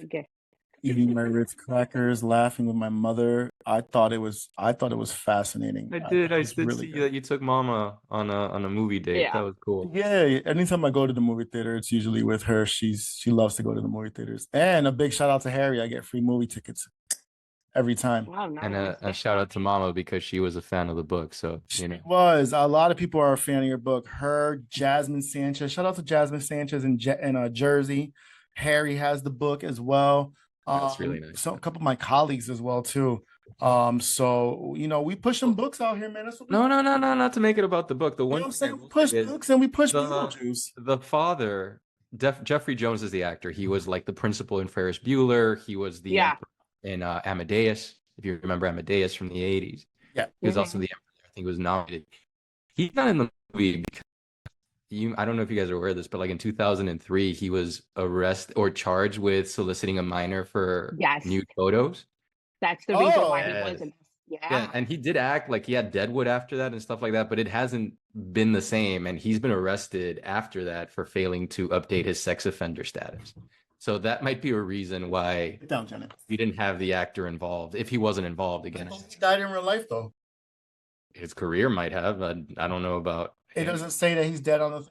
eating my Ritz crackers, laughing with my mother. I thought it was fascinating. I did really see good. that you took Mama on a movie date. Yeah. That was cool. Yeah, anytime I go to the movie theater, it's usually with her. She loves to go to the movie theaters. And a big shout out to Harry. I get free movie tickets every time. Wow, nice. And a shout out to Mama because she was a fan of the book. So She was. A lot of people are a fan of your book. Her, Jazmine Sanchez. Shout out to Jazmine Sanchez in Jersey. Harry has the book as well. That's really nice. So a couple of my colleagues as well too. So we push some books out here, man. That's what No, not to make it about the book. The one I'm saying, we push books and we push Beetlejuice. The father, Jeffrey Jones is the actor. He was like the principal in Ferris Bueller. He was the emperor in Amadeus, if you remember Amadeus from the 80s. Yeah. He was also the emperor. I think he was nominated. He's not in the movie because I don't know if you guys are aware of this, but like in 2003, he was arrested or charged with soliciting a minor for nude photos. That's the reason why he wasn't. Yeah, and he did act like he had Deadwood after that and stuff like that, but it hasn't been the same. And he's been arrested after that for failing to update his sex offender status. So that might be a reason why we didn't have the actor involved. If he wasn't involved again, he died in real life though. His career might have. I don't know about. It doesn't say that he's dead on the thing.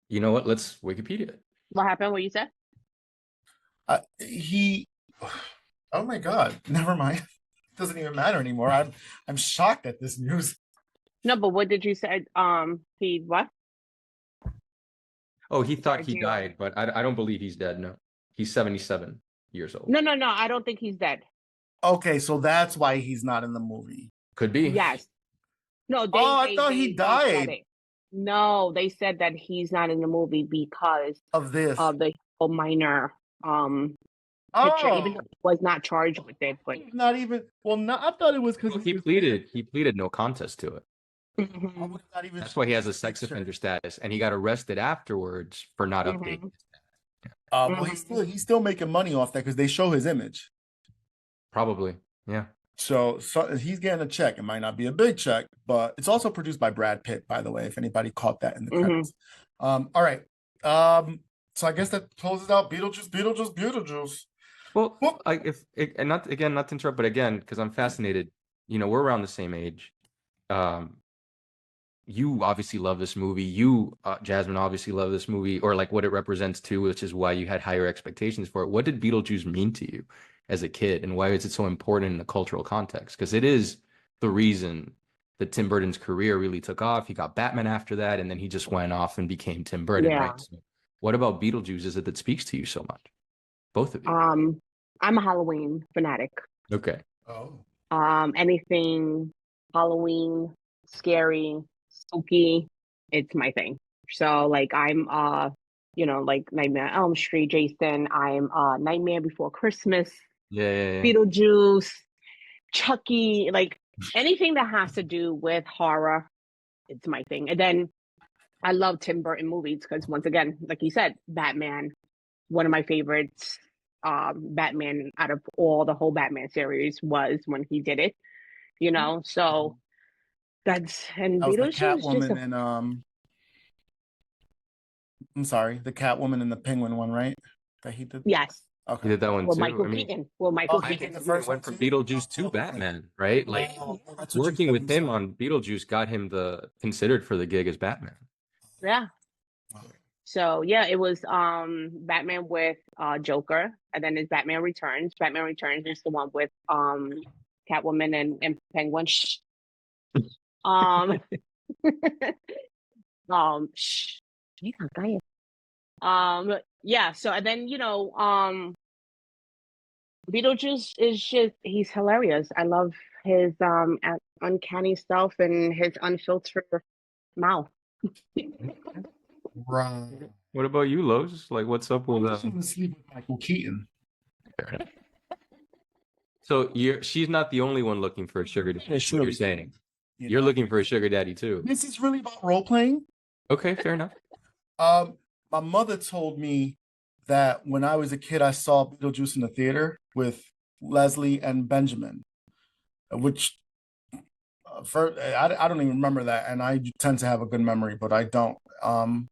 You know what? Let's Wikipedia it. What happened? What you said? Oh my God! Never mind. It doesn't even matter anymore. I'm shocked at this news. No, but what did you say? He what? Oh, he thought he died, but I don't believe he's dead. No, he's 77 years old. No. I don't think he's dead. Okay, so that's why he's not in the movie. Could be. Yes. No. I thought he died. No, they said that he's not in the movie because of this, of the whole minor picture, even though he was not charged with it. But not even. Well, I thought it was because he pleaded. He pleaded no contest to it. Mm-hmm. That's why he has a sex offender status, and he got arrested afterwards for not updating. Well, he's still making money off that because they show his image. Probably, yeah. So he's getting a check. It might not be a big check, but it's also produced by Brad Pitt, by the way, if anybody caught that in the credits. All right. So I guess that closes out Beetlejuice. Well, not to interrupt, but again, because I'm fascinated. We're around the same age. You obviously love this movie. You, Jazmine, obviously love this movie, or like what it represents too, which is why you had higher expectations for it. What did Beetlejuice mean to you as a kid, and why is it so important in the cultural context? Because it is the reason that Tim Burton's career really took off. He got Batman after that, and then he just went off and became Tim Burton, Yeah. right? So what about Beetlejuice is it that speaks to you so much? Both of you. I'm a Halloween fanatic. Okay. Oh. Anything Halloween, scary, spooky, it's my thing. So like I'm like Nightmare on Elm Street, Jason. I'm Nightmare Before Christmas, Yeah. Beetlejuice, Chucky, like anything that has to do with horror, it's my thing. And then I love Tim Burton movies because once again, like you said, Batman, one of my favorites. Batman out of all the whole Batman series was when he did it, So that's and That was the Beetlejuice just Catwoman and I'm sorry, the Catwoman and the Penguin one, right? That he did. yes. He Okay. did that one Well, too. Michael I mean, Keaton. Well, Michael I I think Keaton. think the it first one went from too. Beetlejuice to Okay. Batman, right? Like Oh, that's what you working said, with I'm him sorry. on Beetlejuice got him the considered for the gig as Batman. Yeah. So yeah, it was Batman with Joker, and then it's Batman Returns. Batman Returns is the one with Catwoman and Penguin. Shh. Um shh. Hija, cállate. Yeah, so and then Beetlejuice is just he's hilarious. I love his uncanny self and his unfiltered mouth. Right. What about you, Lowe's? Like, what's up I with just want to sleep with Michael Keaton. So she's not the only one looking for a sugar daddy. It's What you're really- saying. You You're know? looking for a sugar daddy too. This is really about role playing. Okay, fair enough. My mother told me that when I was a kid, I saw Beetlejuice in the theater with Leslie and Benjamin, which I don't even remember that, and I tend to have a good memory, but I don't.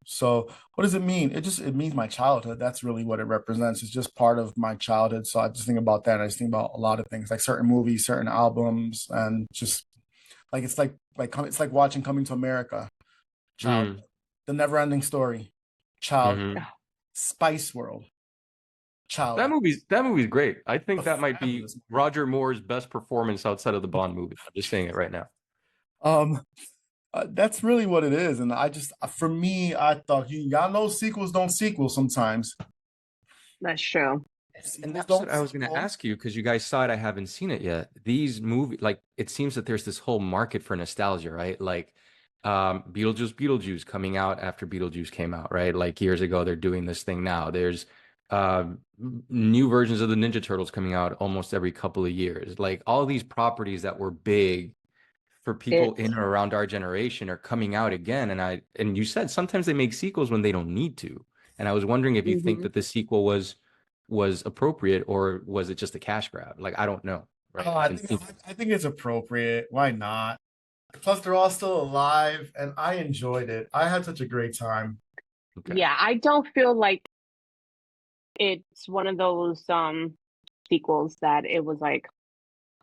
So what does it mean? It means my childhood. That's really what it represents. It's just part of my childhood. So I just think about that. And I just think about a lot of things, like certain movies, certain albums, and just like it's like watching Coming to America, childhood, The Never Ending Story, childhood, Mhm. Spice World, That childhood. movie's great. I think that might be Fabulous movie. Roger Moore's best performance outside of the Bond movie. I'm just saying it right now. That's really what it is. And for me, I thought y'all know sequels don't sequel sometimes. That's true. And Sequels that's don't what I was going to sequel. ask you because you guys saw it. I haven't seen it yet. These movies, like, it seems that there's this whole market for nostalgia, right? Like, Beetlejuice coming out after Beetlejuice came out, right? Like years ago, they're doing this thing now. There's new versions of the Ninja Turtles coming out almost every couple of years. Like all these properties that were big for people in or around our generation are coming out again. And you said sometimes they make sequels when they don't need to. And I was wondering if you think that the sequel was appropriate or was it just a cash grab? Like I don't know. Right? Oh, I think it's appropriate. Why not? Plus, they're all still alive, and I enjoyed it. I had such a great time. Okay. Yeah, I don't feel like it's one of those sequels that it was like,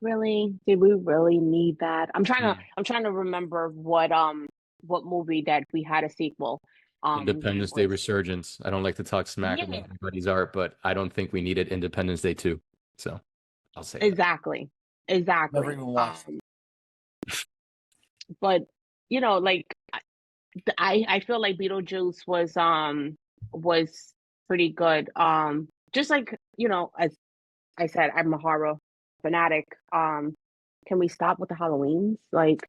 really? Did we really need that? I'm trying to remember what movie that we had a sequel. Independence Day Resurgence. I don't like to talk smack about anybody's art, but I don't think we needed Independence Day 2. So I'll say exactly. Never even watched it. But like I feel like Beetlejuice was pretty good. Just like as I said, I'm a horror fanatic. Can we stop with the Halloweens? Like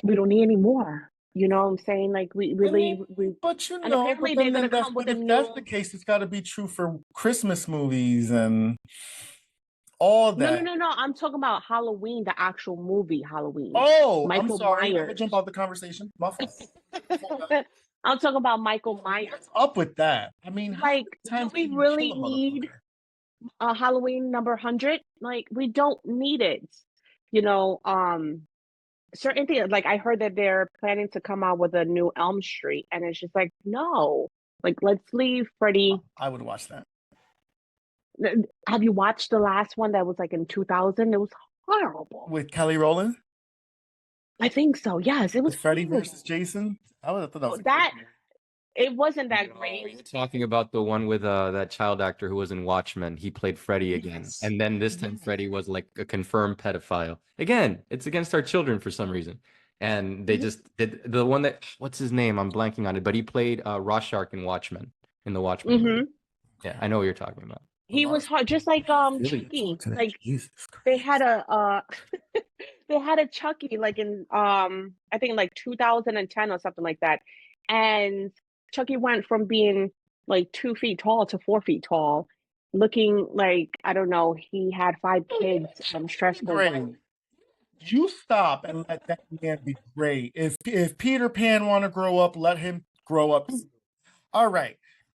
we don't need any more. You know what I'm saying? Like we really But and apparently they're gonna come with a if that's the new. case, it's got to be true for Christmas movies and all that. No. I'm talking about Halloween, the actual movie Halloween. Oh, I'm Michael sorry. I'm gonna Myers. jump out the conversation. My fault. I'm talking about Michael Myers. What's up with that? I mean, how Like, many times do we can you really kill a need motherfucker? a Halloween number 100? Like, we don't need it. Certain things, like I heard that they're planning to come out with a new Elm Street, and it's just like, no. Like, let's leave Freddy. I would watch that. Have you watched the last one that was like in 2000? It was horrible. With Kelly Rowland? I think so. Yes, it was With Freddy horrible. versus Jason? I thought that was a That great movie. it wasn't that No, great. you're talking about the one with that child actor who was in Watchmen. He played Freddy again. Yes. And then this time Freddy was like a confirmed pedophile. Again, it's against our children for some reason. And they just did the one that what's his name? I'm blanking on it, but he played Rorschach in Watchmen in the Watchmen movie. Yeah, I know what you're talking about. He was hard, just like Really? Chucky. Like they had a they had a Chucky like in I think like 2010 or something like that. And Chucky went from being like 2 feet tall to 4 feet tall, looking like, I don't know, he had 5 kids and stressful. Great. You stop and let that man be great. If Peter Pan want to grow up, let him grow up. All right.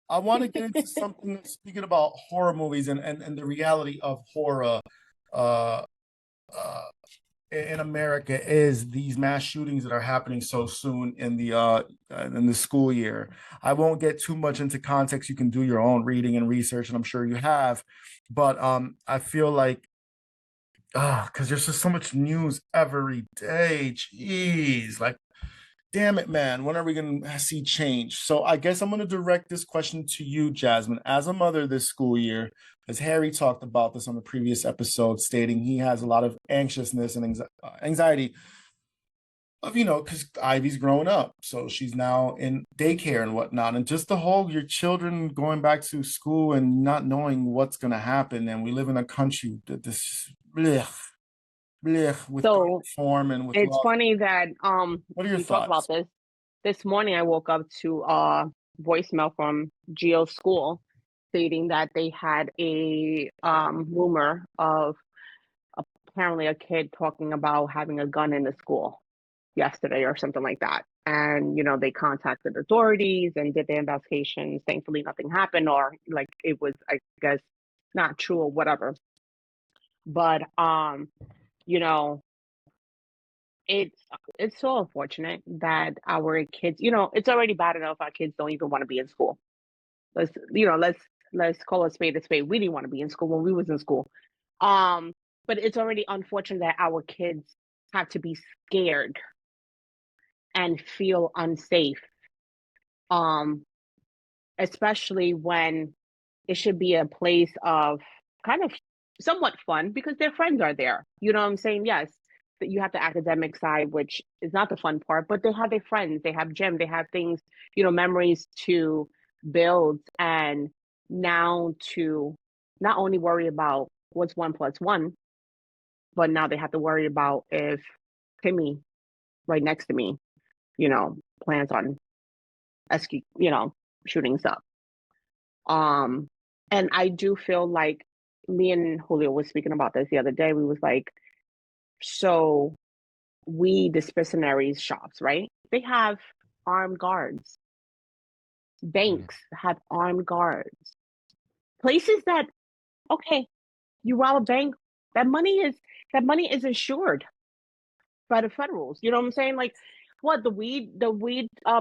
I want to get into something speaking about horror movies and the reality of horror uh, in America is these mass shootings that are happening so soon in the school year. I won't get too much into context. You can do your own reading and research, and I'm sure you have. But I feel like because there's just so much news every day. Jeez, like damn it, man. When are we going to see change? So I guess I'm going to direct this question to you, Jazmine. As a mother this school year, as Harry talked about this on the previous episode, stating he has a lot of anxiousness and anxiety of, because Ivy's growing up. So she's now in daycare and whatnot. And just the whole, your children going back to school and not knowing what's going to happen. And we live in a country that this, blech, with So form and with it's law. funny that What are your we talk about thoughts? this morning. I woke up to voicemail from Gio's school stating that they had a rumor of apparently a kid talking about having a gun in the school yesterday or something like that. And they contacted authorities and did the investigations. Thankfully nothing happened, or like it was, I guess, not true or whatever. But you know it's so unfortunate that our kids, it's already bad enough our kids don't even want to be in school. Let's call a spade a spade. We didn't want to be in school when we was in school. But it's already unfortunate that our kids have to be scared and feel unsafe. Especially when it should be a place of kind of somewhat fun because their friends are there. You know what I'm saying? Yes, that you have the academic side, which is not the fun part, but they have their friends, they have gym, they have things, memories to build. And now to not only worry about what's 1 plus 1, but now they have to worry about if Timmy right next to me, plans on shooting stuff. And I do feel like me and Julio was speaking about this the other day. We was like, so the dispensaries shops, right? They have armed guards. Banks have armed guards. Places that, okay, you rob a bank, that money is insured by the federals. You know what I'm saying? Like, what the weed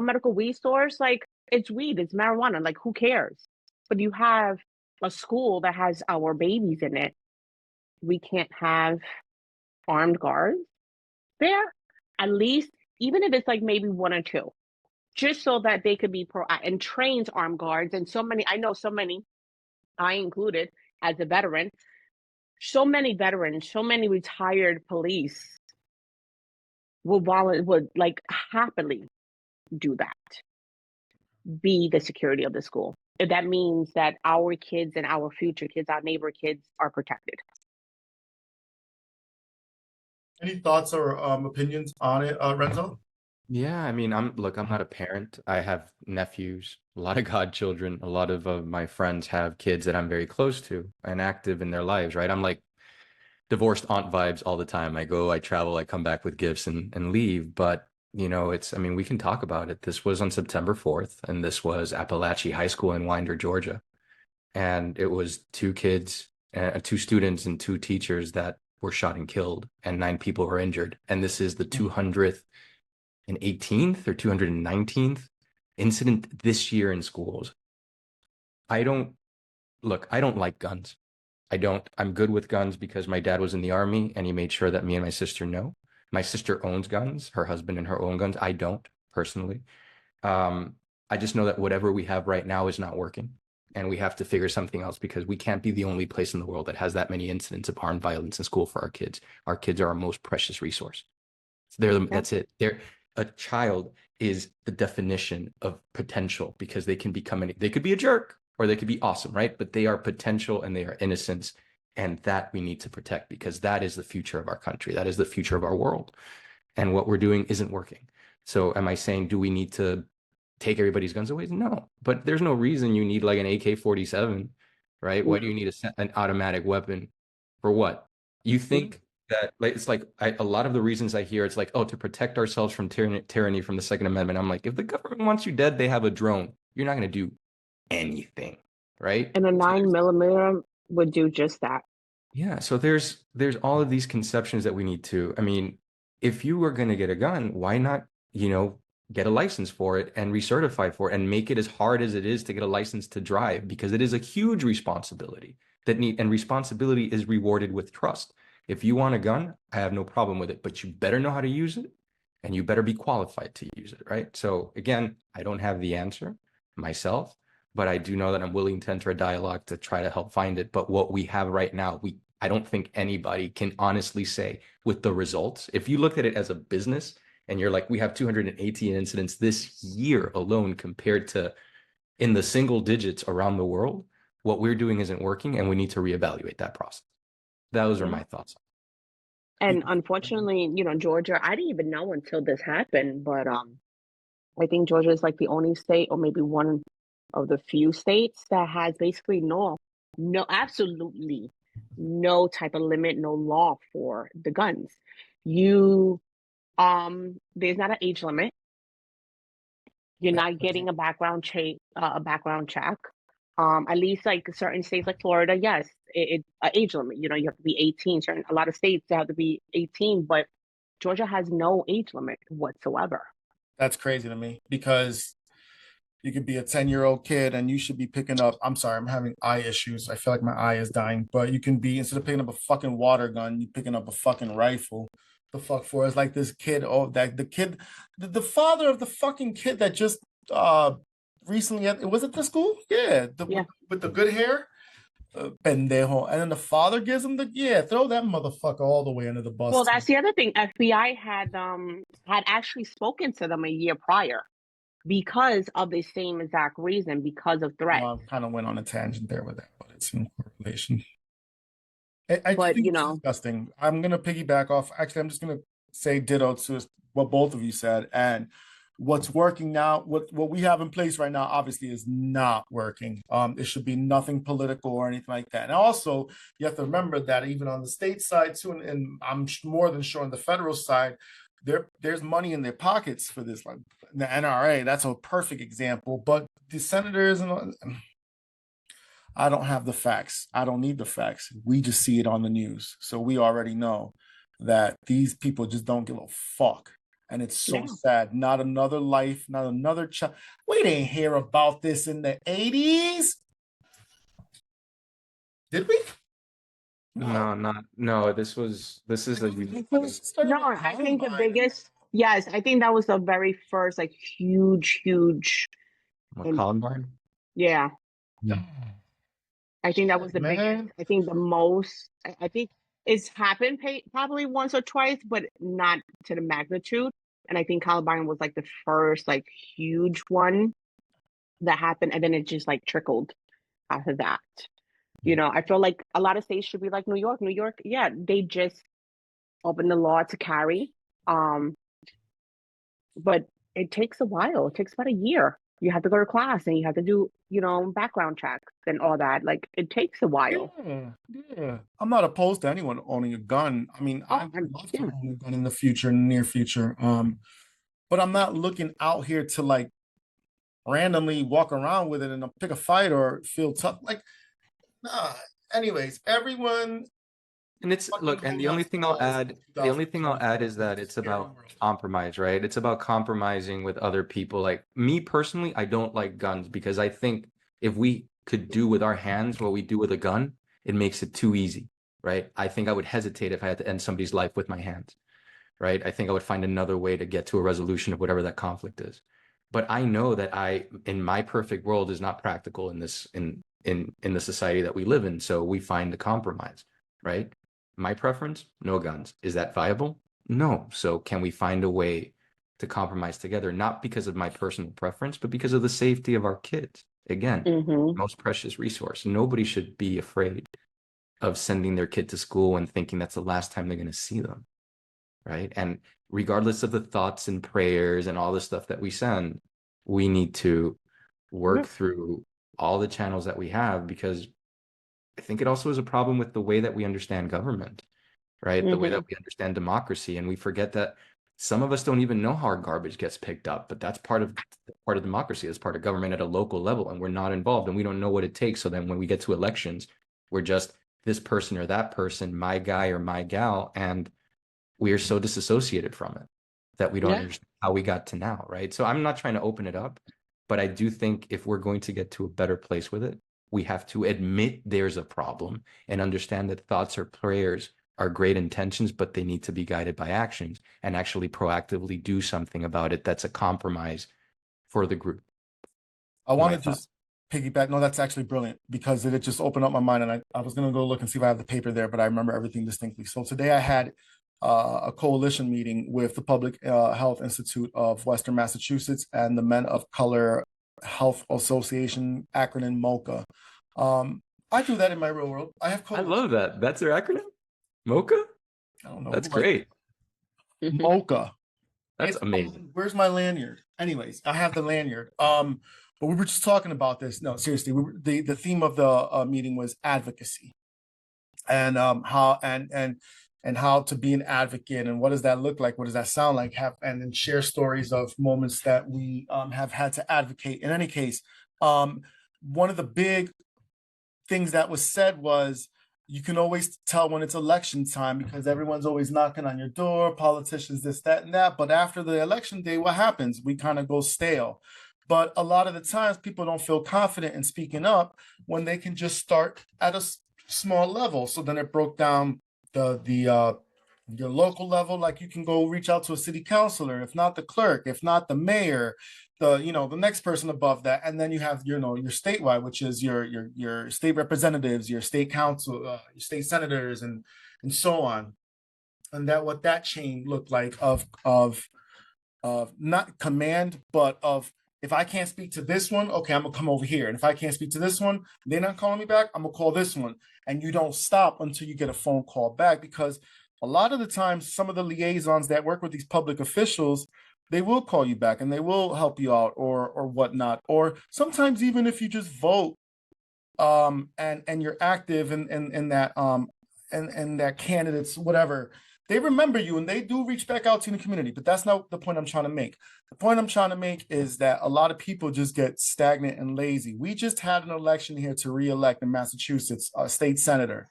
medical weed stores, like it's weed, it's marijuana. Like, who cares? But you have a school that has our babies in it. We can't have armed guards there, at least, even if it's like maybe 1 or 2, just so that they could be and trains armed guards. And I know so many, I included as a veteran, so many veterans, so many retired police would like happily do that, be the security of the school. If that means that our kids and our future kids, our neighbor kids, are protected. Any thoughts or opinions on it, Renzo? Yeah, I mean, I'm not a parent. I have nephews, a lot of godchildren. A lot of my friends have kids that I'm very close to and active in their lives, right? I'm like divorced aunt vibes all the time. I go, I travel, I come back with gifts and leave. But, I mean, we can talk about it. This was on September 4th, and this was Appalachia High School in Winder, Georgia. And it was 2 kids, 2 students and 2 teachers that were shot and killed, and 9 people were injured. And this is the 218th or 219th incident this year in schools. I don't like guns. I'm good with guns because my dad was in the army and he made sure that me and my sister know. My sister owns guns, her husband and her own guns. I don't personally. I just know that whatever we have right now is not working. And we have to figure something else because we can't be the only place in the world that has that many incidents of armed violence in school for our kids. Our kids are our most precious resource. That's it. A child is the definition of potential because they can become they could be a jerk or they could be awesome, right? But they are potential and they are innocence. And that we need to protect because that is the future of our country. That is the future of our world. And what we're doing isn't working. So am I saying, do we need to take everybody's guns away? No, but there's no reason you need like an AK-47, right? Why do you need an automatic weapon for what? You think that like it's like a lot of the reasons I hear it's like, oh, to protect ourselves from tyranny from the Second Amendment. I'm like, if the government wants you dead, they have a drone. You're not going to do anything, right? And a 9mm would do just that. Yeah, so there's all of these conceptions that we need to. I mean, if you were going to get a gun, why not, get a license for it and recertify for it and make it as hard as it is to get a license to drive because it is a huge responsibility and responsibility is rewarded with trust. If you want a gun, I have no problem with it, but you better know how to use it and you better be qualified to use it, right? So again, I don't have the answer myself, but I do know that I'm willing to enter a dialogue to try to help find it. But what we have right now, I don't think anybody can honestly say with the results. If you look at it as a business and you're like, we have 218 incidents this year alone compared to in the single digits around the world, what we're doing isn't working and we need to reevaluate that process. Those are my thoughts. And unfortunately, Georgia, I didn't even know until this happened, but I think Georgia is like the only state or maybe one of the few states that has basically absolutely no type of limit, no law for the guns. There's not an age limit. You're not getting a background check. At least like certain states like Florida, yes, it age limit. You have to be 18. A lot of states have to be 18, but Georgia has no age limit whatsoever. That's crazy to me because you could be a 10-year-old kid and you should be picking up. I'm sorry, I'm having eye issues. I feel like my eye is dying, but you can be, instead of picking up a fucking water gun, you picking up a fucking rifle. The fuck for it's like this kid, the father of the fucking kid that just recently was it the school? Yeah, with the good hair. Pendejo. And then the father gives him throw that motherfucker all the way under the bus. Well, that's the other thing. FBI had actually spoken to them a year prior because of the same exact reason, because of threats. Well, I kind of went on a tangent there with that, but it's in correlation. I think it's disgusting. I'm gonna piggyback off. Actually, I'm just gonna say ditto to what both of you said. And what's working now, what we have in place right now, obviously is not working. It should be nothing political or anything like that. And also, you have to remember that even on the state side too, and I'm more than sure on the federal side, there's money in their pockets for this. Like the NRA, that's a perfect example. But the senators and I don't have the facts. I don't need the facts. We just see it on the news. So we already know that these people just don't give a fuck. And it's so sad. Not another life, not another child. We didn't hear about this in the 80s. Did we? No, this is a no, I think the biggest, yes, I think that was the very first like huge Columbine. Yeah. I think that was the biggest. I think the most. I think it's happened probably once or twice, but not to the magnitude. And I think Columbine was like the first like huge one that happened, and then it just like trickled after that. I feel like a lot of states should be like New York. New York, yeah, they just opened the law to carry, but it takes a while. It takes about a year. You have to go to class and you have to do, background checks and all that. Like it takes a while. Yeah. I'm not opposed to anyone owning a gun. I mean, I'd love to own a gun in the near future. But I'm not looking out here to like randomly walk around with it and pick a fight or feel tough. Like, nah. Anyways, everyone. And the only thing I'll add is that it's about compromise, right? It's about compromising with other people. Like me personally, I don't like guns because I think if we could do with our hands what we do with a gun, it makes it too easy, right? I think I would hesitate if I had to end somebody's life with my hands, right? I think I would find another way to get to a resolution of whatever that conflict is. But I know that in my perfect world is not practical in this in the society that we live in. So we find a compromise, right? My preference, no guns. Is that viable? No. So can we find a way to compromise together, not because of my personal preference, but because of the safety of our kids? Again, Mm-hmm. most precious resource. Nobody should be afraid of sending their kid to school and thinking that's the last time they're going to see them, right? And regardless of the thoughts and prayers and all the stuff that we send, we need to work through all the channels that we have, because I think it also is a problem with the way that we understand government, right? The way Mm-hmm. that we understand democracy, and we forget that some of us don't even know how our garbage gets picked up, but that's part of democracy. That's part of government at a local level, and we're not involved, and we don't know what it takes. So then when we get to elections, we're just this person or that person, my guy or my gal, and we are so disassociated from it that we don't Yeah. understand how we got to now, right? So I'm not trying to open it up, but I do think if we're going to get to a better place with it, we have to admit there's a problem and understand that thoughts or prayers are great intentions, but they need to be guided by actions and actually proactively do something about it that's a compromise for the group. I want My to just piggyback. No, that's actually brilliant because it just opened up my mind. And I was going to go look and see if I have the paper there, but I remember everything distinctly. So today I had a coalition meeting with the Public Health Institute of Western Massachusetts and the Men of Color Health Association, acronym MOCA. I do that in my real world. I have I love that. That's their acronym? MOCA? I don't know. That's great. Mm-hmm. MOCA. That's amazing. Where's my lanyard? Anyways, I have the lanyard. But we were just talking about this. No, seriously, the theme of the meeting was advocacy, and how to be an advocate, and what does that look like? What does that sound like? And then share stories of moments that we have had to advocate. In any case, one of the big things that was said was, you can always tell when it's election time because everyone's always knocking on your door, politicians, this, that, and that. But after the election day, what happens? We kind of go stale. But a lot of the times people don't feel confident in speaking up when they can just start at a small level. So then it broke down your local level, like you can go reach out to a city councilor, if not the clerk, if not the mayor, the next person above that, and then you have your statewide, which is your state representatives, your state council, your state senators, and so on, and that what that chain looked like of not command, but of, if I can't speak to this one, okay, I'm gonna come over here, and if I can't speak to this one, they're not calling me back, I'm gonna call this one, and you don't stop until you get a phone call back, because a lot of the times, some of the liaisons that work with these public officials, they will call you back and they will help you out or whatnot. Or sometimes even if you just vote and you're active in that and that candidates, whatever, they remember you and they do reach back out to the community. But that's not the point I'm trying to make. The point I'm trying to make is that a lot of people just get stagnant and lazy. We just had an election here to re-elect in Massachusetts, a state senator.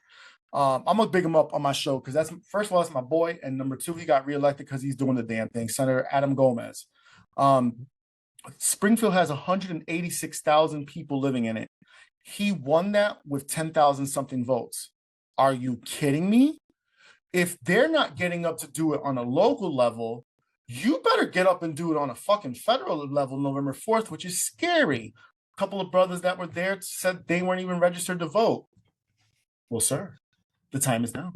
I'm gonna big him up on my show because that's, first of all, that's my boy, and number two, he got reelected because he's doing the damn thing. Senator Adam Gomez. Springfield has 186,000 people living in it. He won that with 10,000 something votes. Are you kidding me? If they're not getting up to do it on a local level, you better get up and do it on a fucking federal level November 4th, which is scary. A couple of brothers that were there said they weren't even registered to vote. Well, sir, the time is now.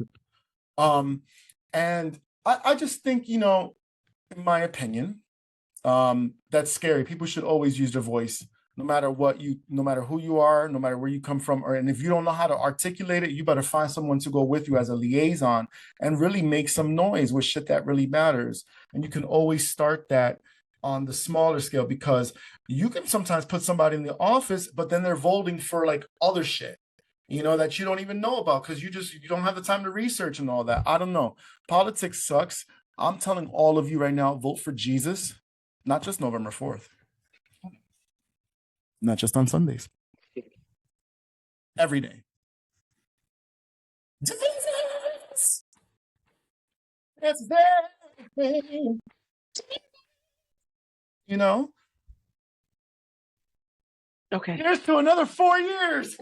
And I just think, in my opinion, that's scary. People should always use their voice, no matter who you are, no matter where you come from, and if you don't know how to articulate it, you better find someone to go with you as a liaison and really make some noise with shit that really matters. And you can always start that on the smaller scale, because you can sometimes put somebody in the office, but then they're voting for like other shit, that you don't even know about because you don't have the time to research and all that. I don't know. Politics sucks. I'm telling all of you right now, vote for Jesus, not just November 4th. Not just on Sundays. Every day. Jesus! It's there. Okay. Here's to another 4 years.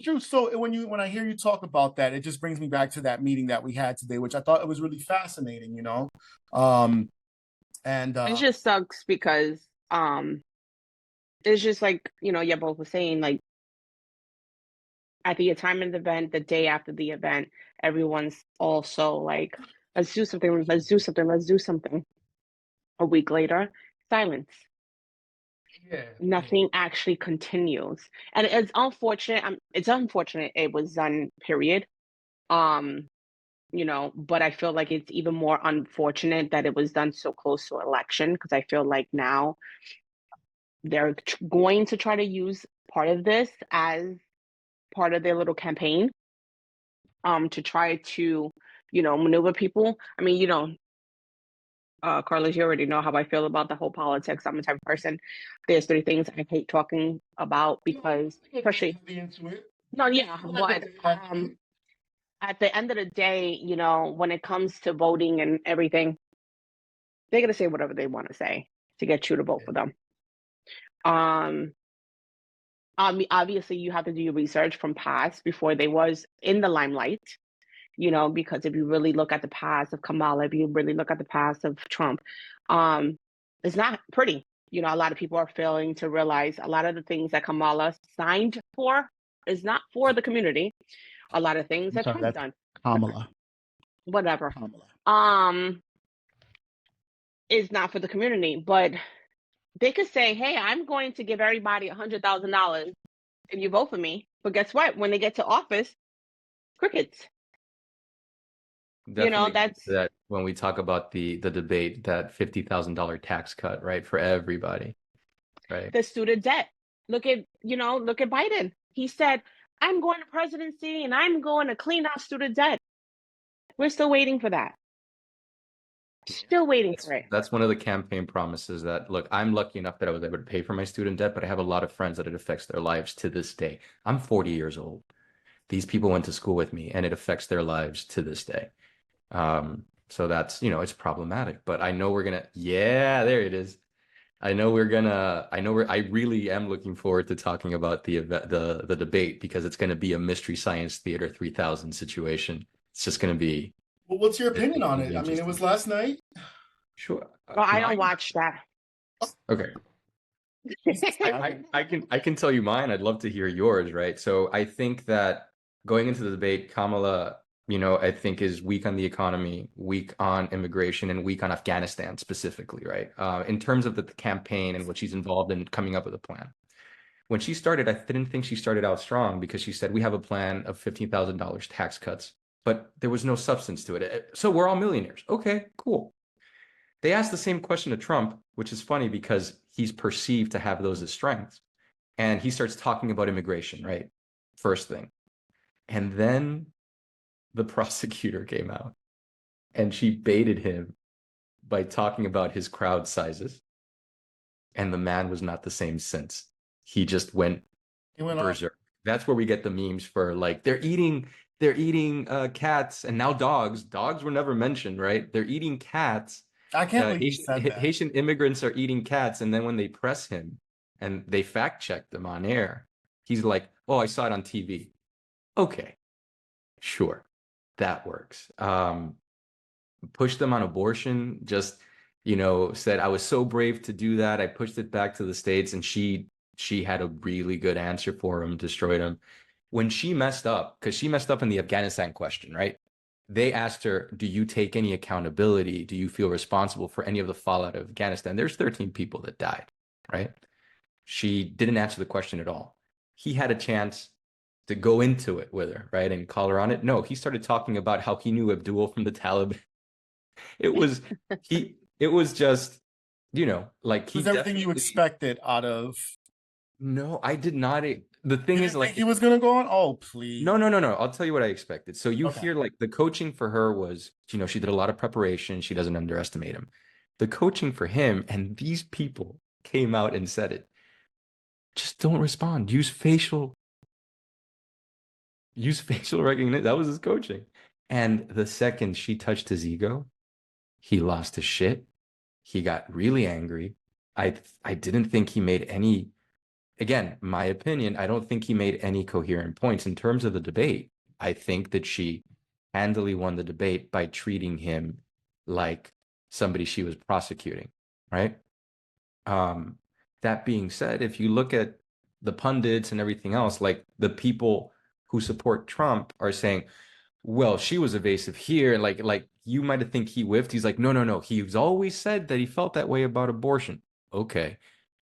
True. So when I hear you talk about that, it just brings me back to that meeting that we had today, which I thought it was really fascinating. And It just sucks because it's just like, you both were saying, like at the time of the event, the day after the event, everyone's also like, let's do something, let's do something, let's do something. A week later, silence. yeah, Nothing actually continues. And it's unfortunate. It's unfortunate it was done, period. Um, but I feel like it's even more unfortunate that it was done so close to election, because I feel like now they're going to try to use part of this as part of their little campaign, to try to, maneuver people. I mean, Carlos, you already know how I feel about the whole politics. I'm the type of person. There's three things I hate talking about because, especially, no, yeah, but at the end of the day, when it comes to voting and everything, they're gonna say whatever they want to say to get you to vote for them. Obviously, you have to do your research from past before they was in the limelight. Because if you really look at the past of Kamala, if you really look at the past of Trump, it's not pretty. A lot of people are failing to realize a lot of the things that Kamala signed for is not for the community. A lot of things that Trump done. Kamala. Whatever. Kamala. Is not for the community, but they could say, hey, I'm going to give everybody $100,000 if you vote for me. But guess what? When they get to office, crickets. Definitely that's that when we talk about the debate, that $50,000 tax cut, right, for everybody, right? The student debt. Look at Biden. He said, I'm going to presidency and I'm going to clean out student debt. We're still waiting for that. Still waiting for it. That's one of the campaign promises that, look, I'm lucky enough that I was able to pay for my student debt, but I have a lot of friends that it affects their lives to this day. I'm 40 years old. These people went to school with me and it affects their lives to this day. So that's, it's problematic, but I know yeah, there it is. I really am looking forward to talking about the debate, because it's going to be a Mystery Science Theater 3000 situation. It's just going to be. Well, what's your opinion on it? I mean, it was last night. Sure. Well, I don't watch that. Okay. I can tell you mine. I'd love to hear yours, right? So I think that going into the debate, Kamala, I think is weak on the economy, weak on immigration, and weak on Afghanistan specifically, right? In terms of the campaign and what she's involved in coming up with a plan. When she started, I didn't think she started out strong, because she said, we have a plan of $15,000 tax cuts, but there was no substance to it. So we're all millionaires. Okay, cool. They asked the same question to Trump, which is funny because he's perceived to have those as strengths. And he starts talking about immigration, right? First thing. And then the prosecutor came out and she baited him by talking about his crowd sizes. And the man was not the same since. He just went berserk. Off. That's where we get the memes for, like, they're eating cats and now dogs. Dogs were never mentioned, right? They're eating cats. I can't believe he said that. Haitian immigrants are eating cats, and then when they press him and they fact check them on air, he's like, "Oh, I saw it on TV." Okay, sure, that works. Pushed them on abortion. Just said, "I was so brave to do that. I pushed it back to the States," and she had a really good answer for him. Destroyed him. When she messed up, because she messed up in the Afghanistan question, right? They asked her, do you take any accountability? Do you feel responsible for any of the fallout of Afghanistan? There's 13 people that died, right? She didn't answer the question at all. He had a chance to go into it with her, right? And call her on it. No, he started talking about how he knew Abdul from the Taliban. It was just, like, he was everything you expected out of. No, I did not. The thing is, like, he was gonna go on. Oh, please. No. I'll tell you what I expected. So you hear, like, the coaching for her was, she did a lot of preparation. She doesn't underestimate him. The coaching for him, and these people came out and said it. Just don't respond. Use facial recognition. That was his coaching. And the second she touched his ego, he lost his shit. He got really angry. I didn't think he made any again, my opinion, I don't think he made any coherent points in terms of the debate. I think that she handily won the debate by treating him like somebody she was prosecuting, right? Um, that being said, if you look at the pundits and everything else, like the people who support Trump are saying, well, she was evasive here, and like you might have think he whiffed. He's like, no, no, no. He's always said that he felt that way about abortion. Okay.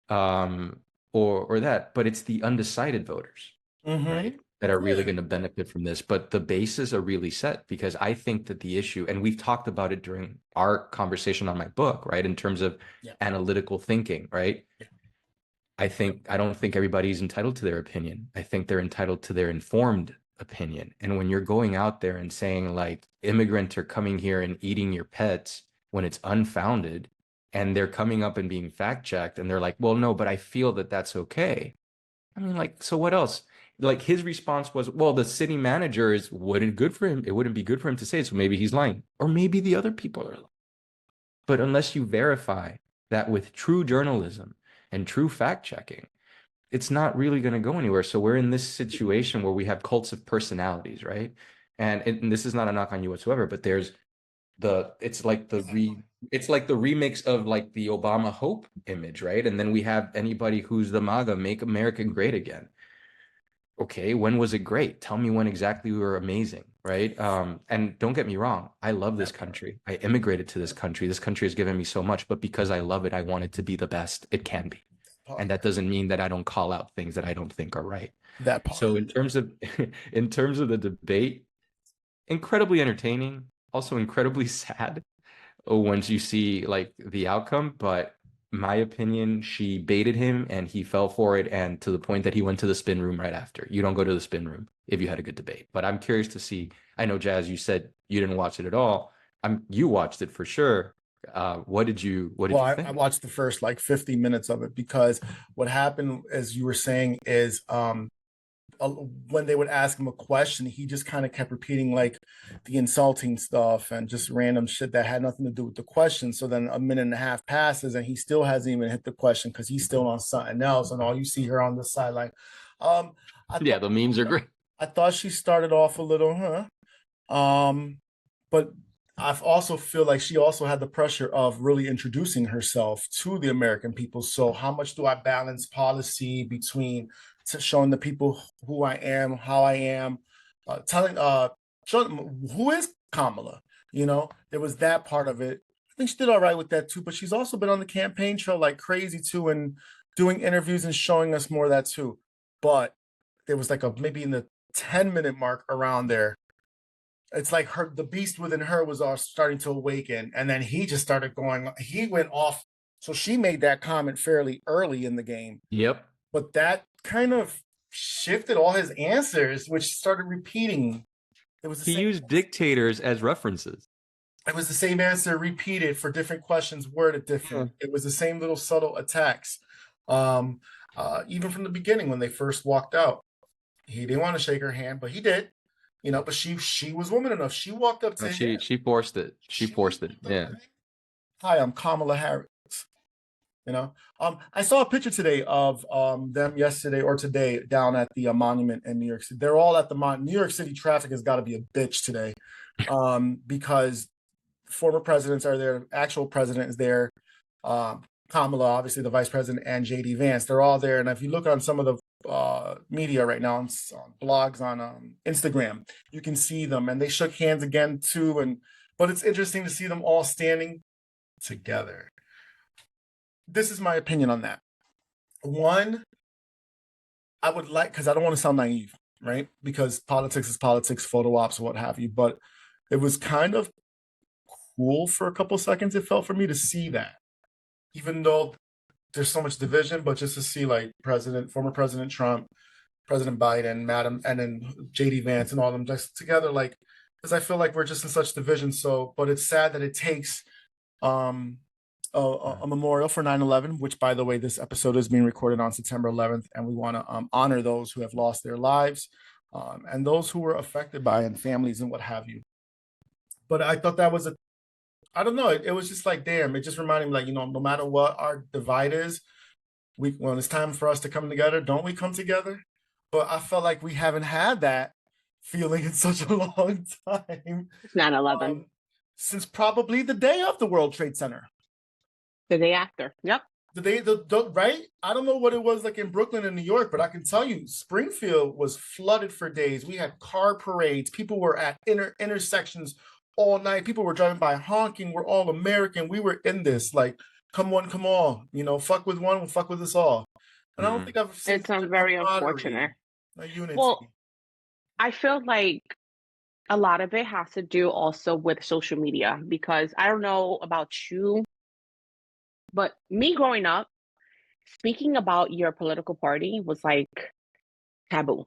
Um, or that, but it's the undecided voters, right, that are really going to benefit from this. But the bases are really set because I think that the issue, and we've talked about it during our conversation on my book, right, in terms of analytical thinking, right? I don't think everybody's entitled to their opinion. I think they're entitled to their informed opinion. And when you're going out there and saying like immigrants are coming here and eating your pets when it's unfounded, and they're coming up and being fact checked, and they're like, well, no, but I feel that that's okay. I mean, like, so what else? Like his response was, well, the city manager wouldn't good for him. It wouldn't be good for him to say it. So maybe he's lying, or maybe the other people are lying. But unless you verify that with true journalism and true fact checking, it's not really going to go anywhere. So we're in this situation where we have cults of personalities, right? And this is not a knock on you whatsoever, but it's like the remix of like the Obama Hope image, right? And then we have anybody who's the MAGA, make America great again. Okay, when was it great? Tell me when exactly we were amazing, right? And don't get me wrong, I love this country. I immigrated to this country. This country has given me so much, but because I love it, I want it to be the best it can be. And that doesn't mean that I don't call out things that I don't think are right. That part. So in terms of the debate, incredibly entertaining, also incredibly sad once you see like the outcome. But my opinion, she baited him and he fell for it, and to the point that he went to the spin room right after. You don't go to the spin room if you had a good debate. But I'm curious to see. I know, Jazz, you said you didn't watch it at all. You watched it for sure. What did you think? I watched the first like 50 minutes of it because what happened, as you were saying, is when they would ask him a question, he just kind of kept repeating like the insulting stuff and just random shit that had nothing to do with the question. So then a minute and a half passes and he still hasn't even hit the question because he's still on something else. And all you see her on the sideline. The memes are great. I thought she started off a little, but I also feel like she also had the pressure of really introducing herself to the American people. So how much do I balance policy between showing the people who I am, how I am, showing them who is Kamala? You know, there was that part of it. I think she did all right with that too, but she's also been on the campaign trail like crazy too and doing interviews and showing us more of that too. But there was like maybe in the 10-minute mark around there, it's like the beast within her was all starting to awaken. And then he just started he went off. So she made that comment fairly early in the game. Yep. But that kind of shifted all his answers, which started repeating. He used dictators as references. It was the same answer repeated for different questions, worded different. It was the same little subtle attacks. Even from the beginning when they first walked out, he didn't want to shake her hand, but he did. You know, but she was woman enough. She walked up to him. She forced it. She forced it. Yeah. Hi, I'm Kamala Harris. You know, I saw a picture today of them yesterday or today down at the monument in New York City. They're all at the New York City. Traffic has got to be a bitch today, because former presidents are there. Actual president is there. Kamala, obviously the vice president, and JD Vance. They're all there. And if you look on some of the media right now, on blogs, on Instagram, you can see them, and they shook hands again too. But it's interesting to see them all standing together. This is my opinion on that. One, I would like, because I don't want to sound naive, right? Because politics is politics, photo ops, what have you. But it was kind of cool for a couple seconds, it felt for me to see that. Even though there's so much division, but just to see like former President Trump, President Biden, and then JD Vance and all of them just together, like, because I feel like we're just in such division. So, but it's sad that it takes a memorial for 9/11, which, by the way, this episode is being recorded on September 11th, and we want to honor those who have lost their lives and those who were affected by it, and families and what have you. But I thought that was I don't know, it was just like, damn, it just reminded me, like, you know, no matter what our divide is, when it's time for us to come together, don't we come together? But I felt like we haven't had that feeling in such a long time. It's 9/11. Since probably the day of the World Trade Center. The day after. Yep. Right? I don't know what it was like in Brooklyn and New York, but I can tell you Springfield was flooded for days. We had car parades. People were at intersections all night. People were driving by honking. We're all American. We were in this, like, come one, come all. You know, fuck with one, we'll fuck with us all. And I don't think I've seen It's very unfortunate. A unity. Well, I feel like a lot of it has to do also with social media, because I don't know about you, but me growing up, speaking about your political party was like taboo.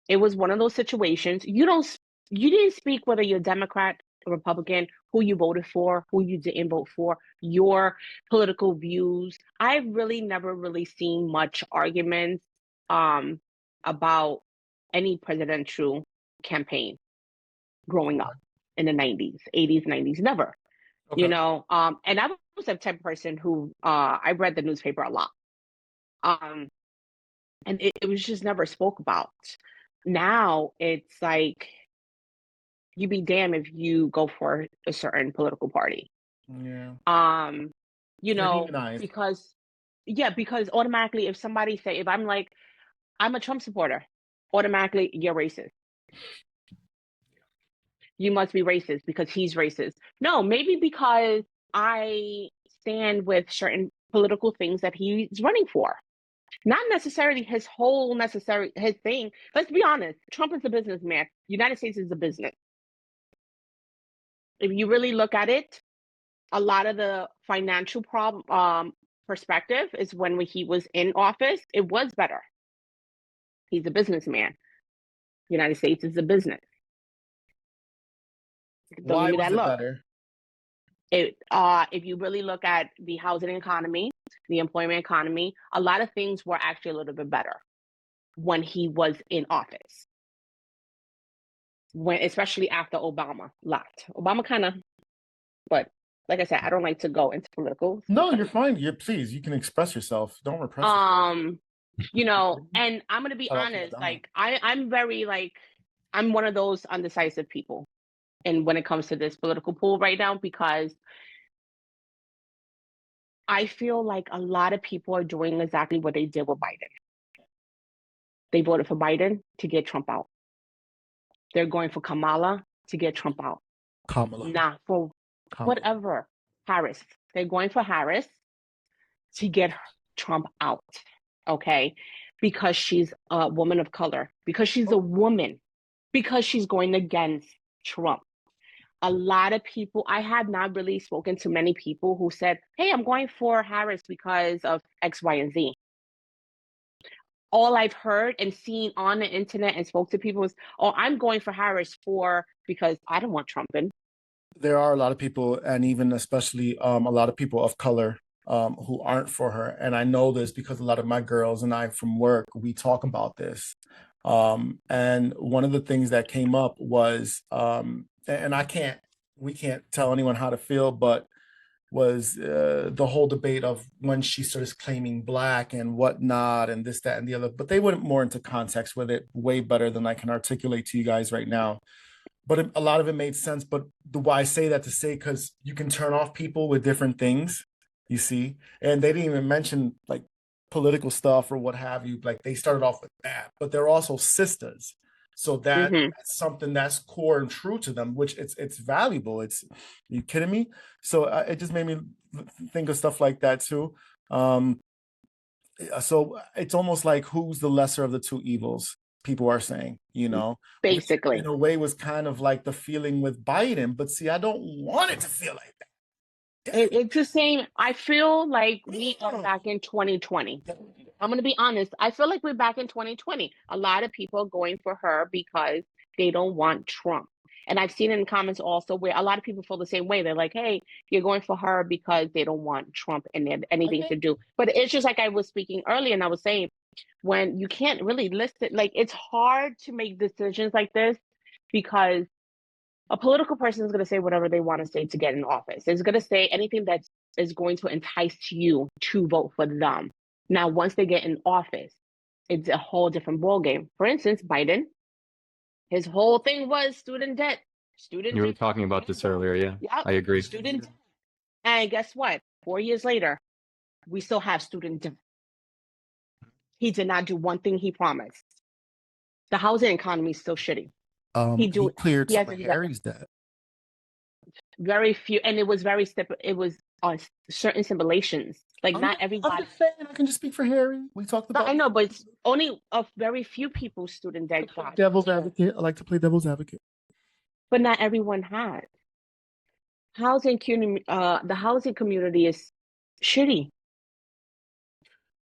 It was one of those situations you didn't speak whether you're Democrat or Republican, who you voted for, who you didn't vote for, your political views. I've really never really seen much arguments about any presidential campaign growing up in the 90s, 80s, 90s, never. Okay. You know, and I was the type of person who I read the newspaper a lot. And it was just never spoke about. Now it's like you be damned if you go for a certain political party. Yeah. You know, because automatically if somebody say, if I'm like, I'm a Trump supporter, automatically you're racist. You must be racist because he's racist. No, maybe because I stand with certain political things that he's running for. Not necessarily his thing. Let's be honest. Trump is a businessman. United States is a business. If you really look at it, a lot of the financial perspective is when he was in office, it was better. He's a businessman. United States is a business. Why was it better? If you really look at the housing economy, the employment economy, a lot of things were actually a little bit better when he was in office. Especially after Obama left. Obama but like I said, I don't like to go into political. No, you're fine. Please, you can express yourself. Don't repress yourself. You know, and I'm gonna be honest, like I'm very I'm one of those undecisive people. And when it comes to this political pool right now, because I feel like a lot of people are doing exactly what they did with Biden. They voted for Biden to get Trump out. They're going for Kamala to get Trump out. Not for whatever. Harris. They're going for Harris to get Trump out. Okay? Because she's a woman of color. Because she's a woman. Because she's going against Trump. A lot of people, I had not really spoken to many people who said, hey, I'm going for Harris because of X, Y, and Z. All I've heard and seen on the internet and spoke to people is, oh, I'm going for Harris because I don't want Trump in. There are a lot of people, and even especially a lot of people of color who aren't for her. And I know this because a lot of my girls and I from work, we talk about this. And one of the things that came up was, and we can't tell anyone how to feel, but was the whole debate of when she started claiming Black and whatnot and this, that, and the other. But they went more into context with it way better than I can articulate to you guys right now. But a lot of it made sense. But why I say that to say, because you can turn off people with different things, you see, and they didn't even mention like political stuff or what have you. Like they started off with that, but they're also sisters. So that's something that's core and true to them, which it's valuable. You kidding me? So it just made me think of stuff like that too. So it's almost like who's the lesser of the two evils? People are saying, you know, basically, which in a way was kind of like the feeling with Biden. But see, I don't want it to feel like that. It's the same. I feel like we are back in 2020. I'm going to be honest. I feel like we're back in 2020. A lot of people are going for her because they don't want Trump. And I've seen in comments also where a lot of people feel the same way. They're like, hey, you're going for her because they don't want Trump and they have anything to do. But it's just like I was speaking earlier and I was saying, when you can't really list it, like it's hard to make decisions like this because a political person is going to say whatever they want to say to get in office. It's going to say anything that is going to entice you to vote for them. Now, once they get in office, it's a whole different ballgame. For instance, Biden, his whole thing was student debt. Student You were debt. talking about this earlier. Yeah, Yep. I agree. Student debt. And guess what? 4 years later, we still have student debt. He did not do one thing he promised. The housing economy is still shitty. He cleared He some of hasn't done Harry's debt. very few, and it was it was on certain simulations. Like not I'm everybody. just saying, I can just speak for Harry. We talked No, about. I know, but it's only of very few people student debt got, Devil's advocate. I like to play devil's advocate. but not everyone had. The housing community is shitty.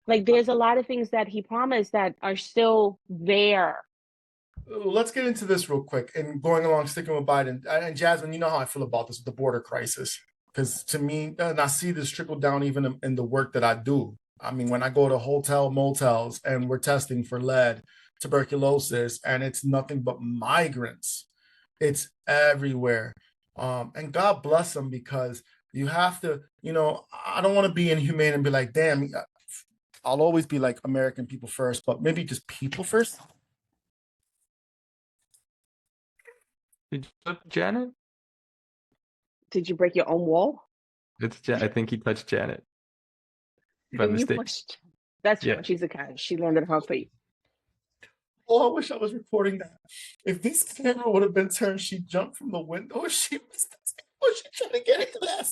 Like there's a lot of things that he promised that are still there. Let's get into this real quick and going along, sticking with Biden and Jazmine. You know how I feel about this with the border crisis, because to me, and I see this trickle down even in the work that I do. I mean, when I go to hotel motels and we're testing for lead, tuberculosis, and it's nothing but migrants. It's everywhere. And God bless them, because you have to, I don't want to be inhumane and be like, damn, I'll always be like American people first, but maybe just people first. Did you touch Janet? Did you break your own wall? I think he touched Janet by And you mistake. pushed. That's Yeah. right. She's a cat. She landed on her feet. Oh, I wish I was recording that. If this camera would have been turned, she jumped from the window. She was trying to get into that.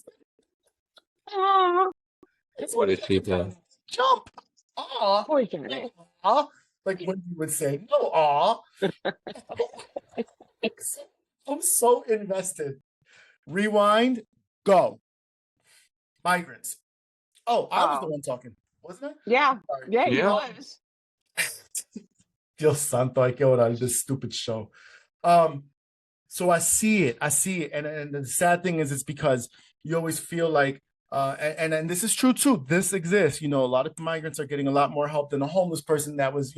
Aw, It's What did she do? jump. Aw. poor Janet. Aw. Like when you would say, no, aw. I'm so invested. Rewind, go. Migrants. Oh, I was the one talking, wasn't I? Yeah. Sorry. Yeah, you Yeah. was. Dios santo, hay que orar this stupid show. So I see it, and the sad thing is, it's because you always feel like, and this is true too. This exists. A lot of migrants are getting a lot more help than a homeless person that was,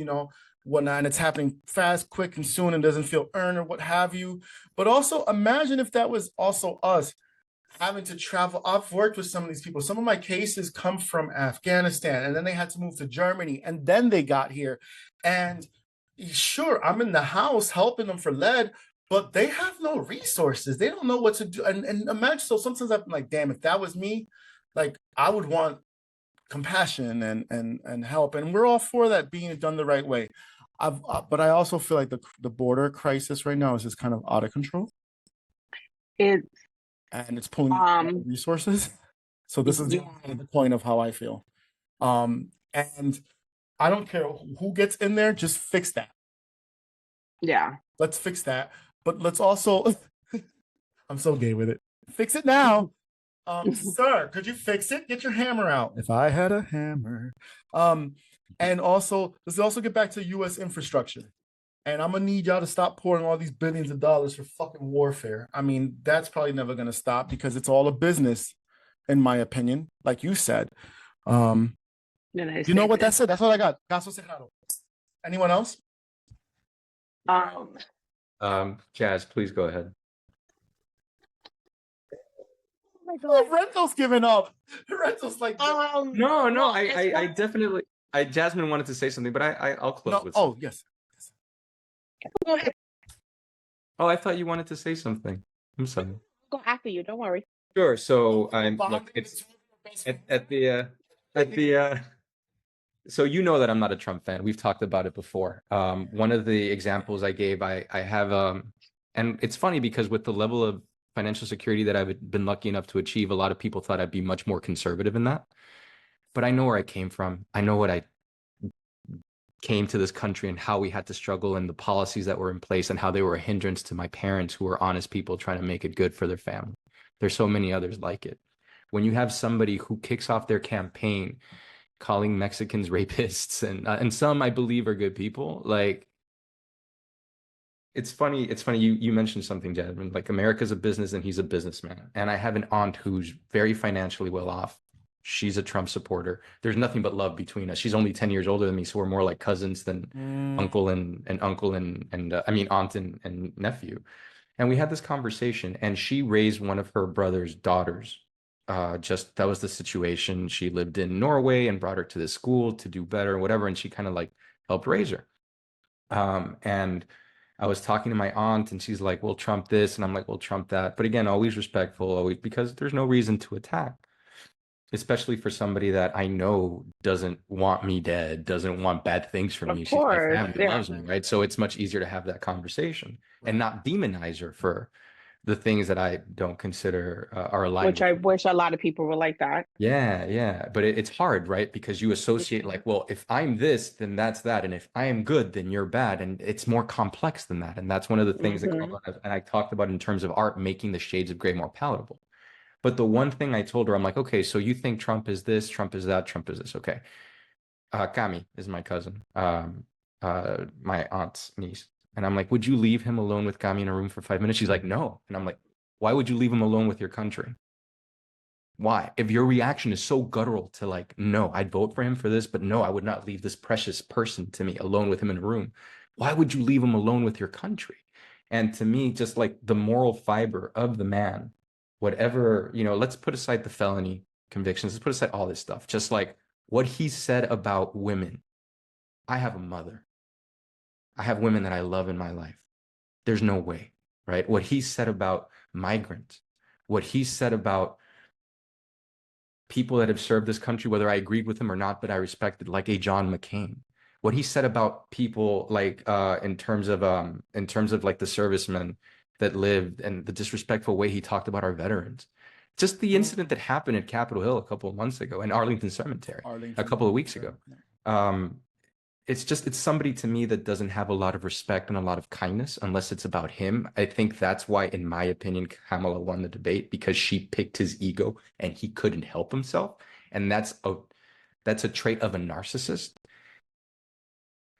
whatnot, and it's happening fast, quick, and soon, and doesn't feel earned or what have you. But also imagine if that was also us having to travel. I've worked with some of these people. Some of my cases come from Afghanistan, and then they had to move to Germany, and then they got here. And sure, I'm in the house helping them for lead, but they have no resources. They don't know what to do. And imagine, so sometimes I'm like, damn, if that was me, like I would want compassion and help. And we're all for that being done the right way. But I also feel like the border crisis right now is just kind of out of control. It's And it's pulling resources. So this is the point of how I feel. And I don't care who gets in there, just fix that. yeah. Let's fix that. But let's also, I'm so gay with it. Fix it now. Sir, could you fix it? Get your hammer out. If I had a hammer. And also, let's also get back to U.S. infrastructure. And I'm gonna need y'all to stop pouring all these billions of dollars for fucking warfare. I mean, that's probably never gonna stop because it's all a business, in my opinion. Like you said. You know what? That's it. That's all I got. Caso cerrado. Anyone else? Jazz, please go ahead. Oh, Renzo's giving up. Renzo's like, No, I definitely. Jasmine wanted to say something, but I'll close with. Oh, yes. Go ahead. Oh, I thought you wanted to say something. I'm sorry. Go after you. Don't worry. Sure. So look, it's at the. So you know that I'm not a Trump fan. We've talked about it before. One of the examples I gave, I have, and it's funny because with the level of financial security that I've been lucky enough to achieve, a lot of people thought I'd be much more conservative in that. But I know where I came from. I know what I came to this country and how we had to struggle and the policies that were in place and how they were a hindrance to my parents who were honest people trying to make it good for their family. There's so many others like it. When you have somebody who kicks off their campaign calling Mexicans rapists and some I believe are good people, like it's funny you mentioned something, Jasmine, like America's a business and he's a businessman. And I have an aunt who's very financially well off. She's a Trump supporter. There's nothing but love between us. She's only 10 years older than me, so we're more like cousins than uncle and aunt and nephew. And we had this conversation, and she raised one of her brother's daughters just that was the situation. She lived in Norway and brought her to this school to do better, whatever, and she kind of like helped raise her. And I was talking to my aunt, and she's like, "Well, Trump this," and I'm like, "Well, Trump that." But again, always respectful, always, because there's no reason to attack, especially for somebody that I know doesn't want me dead, doesn't want bad things for Of me. She's my course, family, yeah. loves me, right? So it's much easier to have that conversation and not demonize her for the things that I don't consider are aligned Which with I her. wish a lot of people were like that. Yeah, yeah. But it's hard, right? Because you associate like, well, if I'm this, then that's that. And if I am good, then you're bad. And it's more complex than that. And that's one of the things that Hmm. and I talked about in terms of art, making the shades of gray more palatable. But the one thing I told her, I'm like, okay, so you think Trump is this, Trump is that, Trump is this. Okay. Kami is my cousin, my aunt's niece. And I'm like, would you leave him alone with Kami in a room for 5 minutes? She's like, no. And I'm like, why would you leave him alone with your country? Why? If your reaction is so guttural to like, no, I'd vote for him for this, but no, I would not leave this precious person to me alone with him in a room. Why would you leave him alone with your country? And to me, just like the moral fiber of the man, whatever, let's put aside the felony convictions, let's put aside all this stuff. Just like what he said about women. I have a mother. I have women that I love in my life. There's no way, right? What he said about migrants, what he said about people that have served this country, whether I agreed with him or not, but I respected, like a John McCain. What he said about people like in terms of like the servicemen that lived and the disrespectful way he talked about our veterans. Just the incident that happened at Capitol Hill a couple of months ago and Arlington Cemetery a couple of weeks ago. It's somebody to me that doesn't have a lot of respect and a lot of kindness unless it's about him. I think that's why, in my opinion, Kamala won the debate, because she picked his ego and he couldn't help himself. And that's a trait of a narcissist.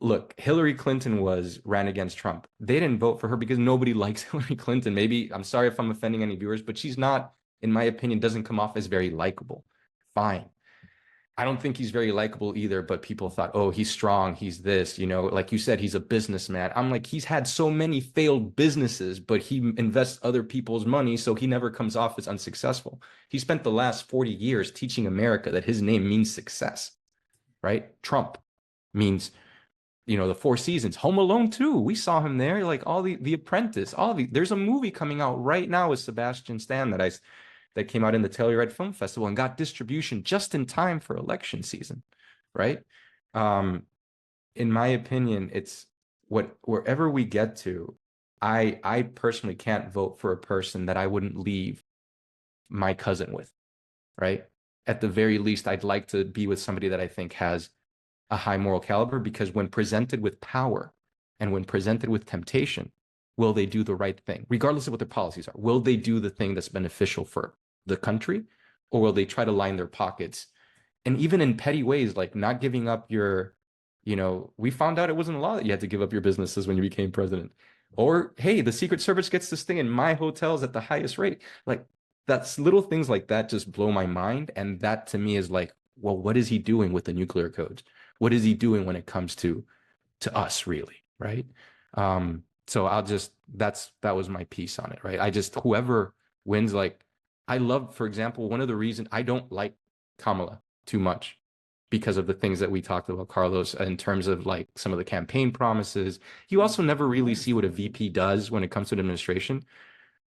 Look, Hillary Clinton ran against Trump. They didn't vote for her because nobody likes Hillary Clinton. Maybe, I'm sorry if I'm offending any viewers, but she's not, in my opinion, doesn't come off as very likable. Fine. I don't think he's very likable either, but people thought, oh, he's strong, he's this, like you said, he's a businessman. I'm like, he's had so many failed businesses, but he invests other people's money, so he never comes off as unsuccessful. He spent the last 40 years teaching America that his name means success, right? Trump means, the Four Seasons, Home Alone 2. We saw him there, like all the Apprentice, there's a movie coming out right now with Sebastian Stan that came out in the Telluride Film Festival and got distribution just in time for election season, right? In my opinion, it's wherever we get to, I personally can't vote for a person that I wouldn't leave my cousin with, right? At the very least, I'd like to be with somebody that I think has a high moral caliber, because when presented with power and when presented with temptation, will they do the right thing, regardless of what their policies are? Will they do the thing that's beneficial for the country, or will they try to line their pockets? And even in petty ways, like not giving up we found out it wasn't a law that you had to give up your businesses when you became president. Or, hey, the Secret Service gets to stay in my hotels at the highest rate. Like, that's little things like that just blow my mind. And that to me is like, well, what is he doing with the nuclear codes? What is he doing when it comes to us, really, right? So that was my piece on it, right? Whoever wins, like, I love, for example, one of the reasons I don't like Kamala too much, because of the things that we talked about, Carlos, in terms of like some of the campaign promises. You also never really see what a VP does when it comes to administration.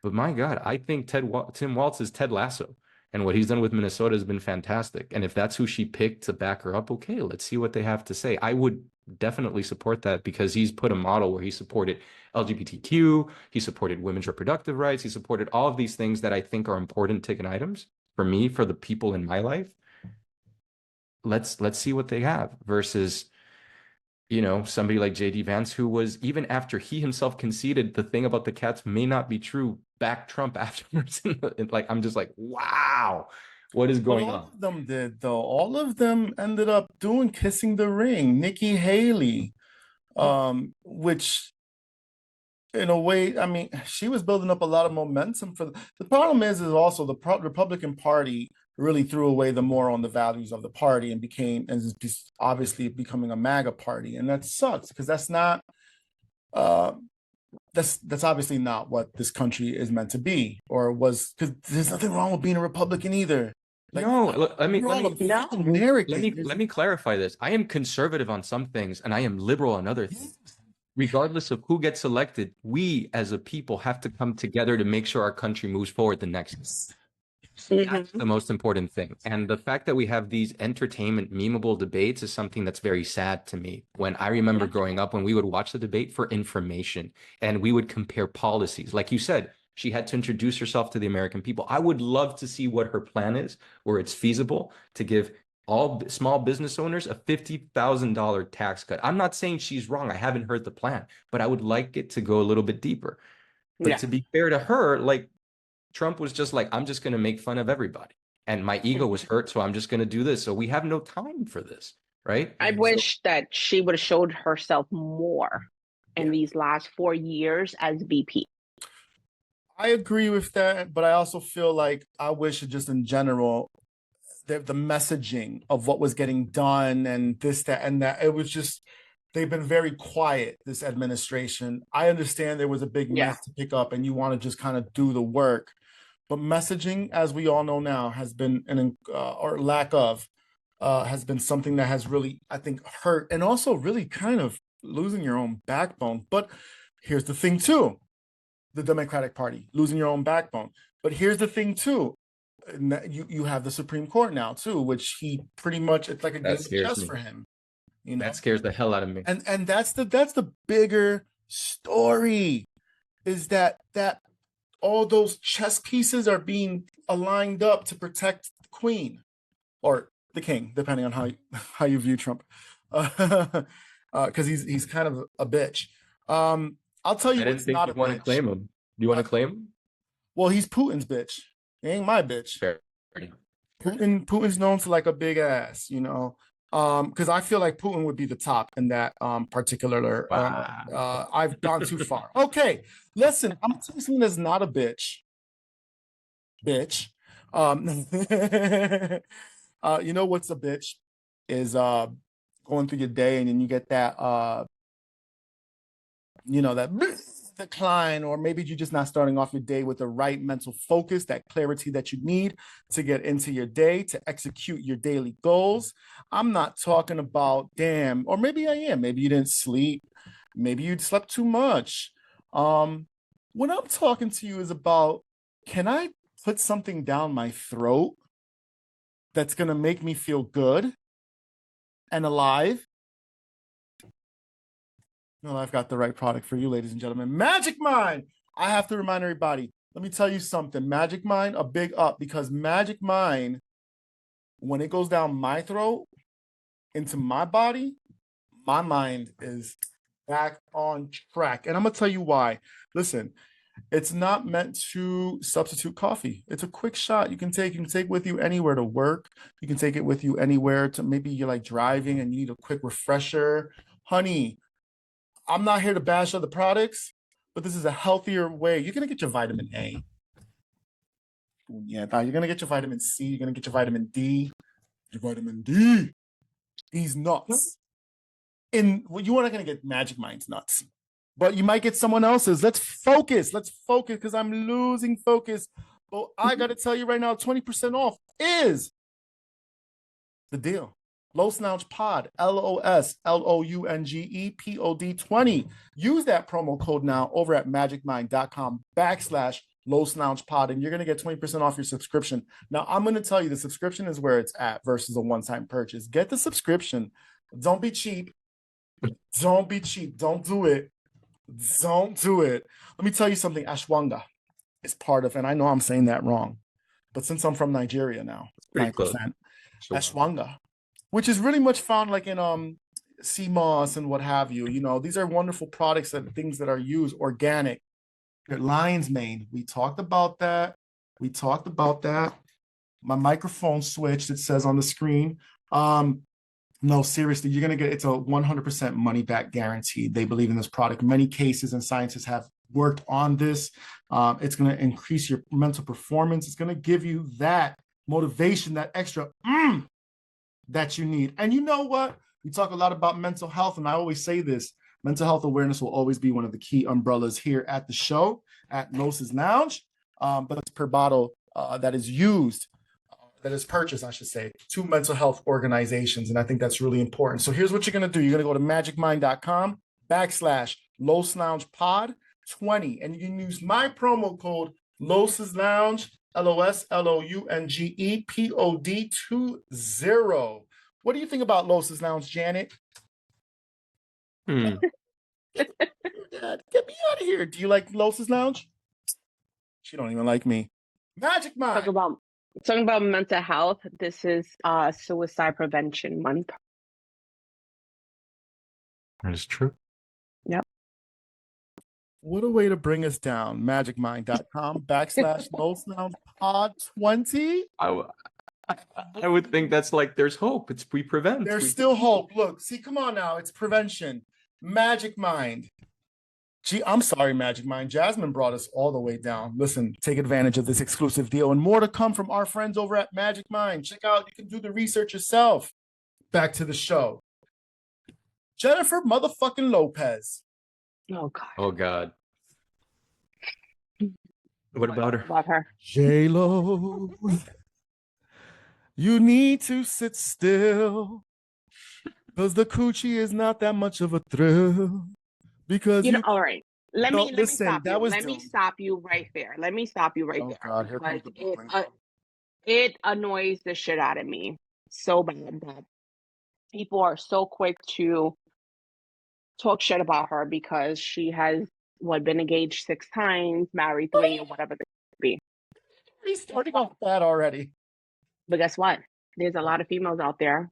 But my God, I think Tim Walz is Ted Lasso. And what he's done with Minnesota has been fantastic. And if that's who she picked to back her up, okay, let's see what they have to say. I would definitely support that, because he's put a model where he supported LGBTQ, he supported women's reproductive rights, he supported all of these things that I think are important ticket items for me, for the people in my life. Let's see what they have versus somebody like JD Vance, who was, even after he himself conceded the thing about the cats may not be true, back Trump afterwards. Like, I'm just like, wow, what is going on? All of them did, though. All of them ended up doing Kissing the Ring. Nikki Haley, which in a way, I mean, she was building up a lot of momentum for the problem is also the Republican Party really threw away the more on the values of the party and is obviously becoming a MAGA party. And that sucks, because that's not that's obviously not what this country is meant to be, or was, because there's nothing wrong with being a Republican either. Like, No, let me American. let me clarify this. I am conservative on some things and I am liberal on other things. Regardless of who gets elected, we as a people have to come together to make sure our country moves forward the next. That's the most important thing. And the fact that we have these entertainment, memeable debates is something that's very sad to me. When I remember growing up, when we would watch the debate for information and we would compare policies. Like you said, she had to introduce herself to the American people. I would love to see what her plan is, where it's feasible to give all small business owners a $50,000 tax cut. I'm not saying she's wrong. I haven't heard the plan, but I would like it to go a little bit deeper. But to be fair to her, like, Trump was just like, I'm just going to make fun of everybody. And my ego was hurt, so I'm just going to do this. So we have no time for this, right? I wish that she would have showed herself more in these last 4 years as VP. I agree with that, but I also feel like I wish just in general, the messaging of what was getting done and this, that, and that, it was just, they've been very quiet, this administration. I understand there was a big mess to pick up and you want to just kind of do the work. But messaging, as we all know now, has been or lack of, has been something that has really, I think, hurt, and also really kind of losing your own backbone. But here's the thing too, the Democratic Party, losing your own backbone. But here's the thing too, you have the Supreme Court now too, which he pretty much, it's like a game of chess for him. You know? That scares the hell out of me. And that's the bigger story, is that all those chess pieces are being aligned up to protect the queen or the king, depending on how you view Trump, because he's kind of a bitch. I'll tell you, I didn't think you want to claim him. Do you want to claim him? Well, he's Putin's bitch. He ain't my bitch. Fair. Putin's known for like a big ass, you know. Because I feel like Putin would be the top in that particular. Wow. I've gone too far. Okay, listen, I'm gonna tell you something that's not a bitch. You know what's a bitch is going through your day and then you get that that decline, or maybe you're just not starting off your day with the right mental focus, that clarity that you need to get into your day, to execute your daily goals. I'm not talking about damn, or maybe I am. Maybe you didn't sleep. Maybe you slept too much. What I'm talking to you is about, can I put something down my throat that's going to make me feel good and alive? No, I've got the right product for you, ladies and gentlemen. Magic Mind! I have to remind everybody, let me tell you something. Magic Mind, a big up, because Magic Mind, when it goes down my throat into my body, my mind is back on track. And I'm going to tell you why. Listen, it's not meant to substitute coffee. It's a quick shot you can take. You can take with you anywhere to work. You can take it with you anywhere to, maybe you're like driving and you need a quick refresher. Honey, I'm not here to bash other products, but this is a healthier way. You're going to get your vitamin A. Yeah, you're going to get your vitamin C. You're going to get your vitamin D. Your vitamin D. These nuts. You are not going to get Magic Mind's nuts, but you might get someone else's. Let's focus, because I'm losing focus. But I got to tell you right now, 20% off is the deal. Los Lounge Pod, LOSLOUNGE POD 20. Use that promo code now over at magicmind.com/Los Lounge Pod, and you're going to get 20% off your subscription. Now, I'm going to tell you, the subscription is where it's at versus a one-time purchase. Get the subscription. Don't be cheap. Don't be cheap. Don't do it. Don't do it. Let me tell you something. Ashwanga is part of, and I know I'm saying that wrong, but since I'm from Nigeria now, 9%. Ashwanga, which is really much found like in sea moss and what have you. You know, these are wonderful products, and things that are used organic. Lion's mane. We talked about that. My microphone switched, it says on the screen. No, seriously, you're going to get, it's a 100% money back guarantee. They believe in this product. Many cases and scientists have worked on this. It's going to increase your mental performance. It's going to give you that motivation, that extra that you need. And you know what? We talk a lot about mental health, and I always say this. Mental health awareness will always be one of the key umbrellas here at the show at Gnosis Lounge. But it's per bottle that is used, that is purchased, I should say, to mental health organizations. And I think that's really important. So here's what you're going to do. You're going to go to magicmind.com/Los Lounge Pod 20. And you can use my promo code Los Lounge, LOSLOUNGE POD 20. What do you think about Los Lounge, Janet? Get me out of here. Do you like Los Lounge? She don't even like me. Magic Mind. Talking about mental health. This is suicide prevention month. That is true. Yep. What a way to bring us down. magicmind.com/Los Lounge Pod 20. I would think that's like there's hope. We prevent. There's still hope. Look, see, come on now. It's prevention. Magic Mind. Gee, I'm sorry, Magic Mind. Jazmine brought us all the way down. Listen, take advantage of this exclusive deal and more to come from our friends over at Magic Mind. Check out, you can do the research yourself. Back to the show. Jennifer motherfucking Lopez. Oh, God. Oh, God. What about her? About her. J-Lo, you need to sit still because the coochie is not that much of a thrill. Because all right. Let me stop you. Let me stop you right there. Oh, God, here comes the Brooklyn. It annoys the shit out of me so bad that people are so quick to talk shit about her because she has been engaged 6 times, married 3, or whatever it be. He's starting off bad already. But guess what? There's a lot of females out there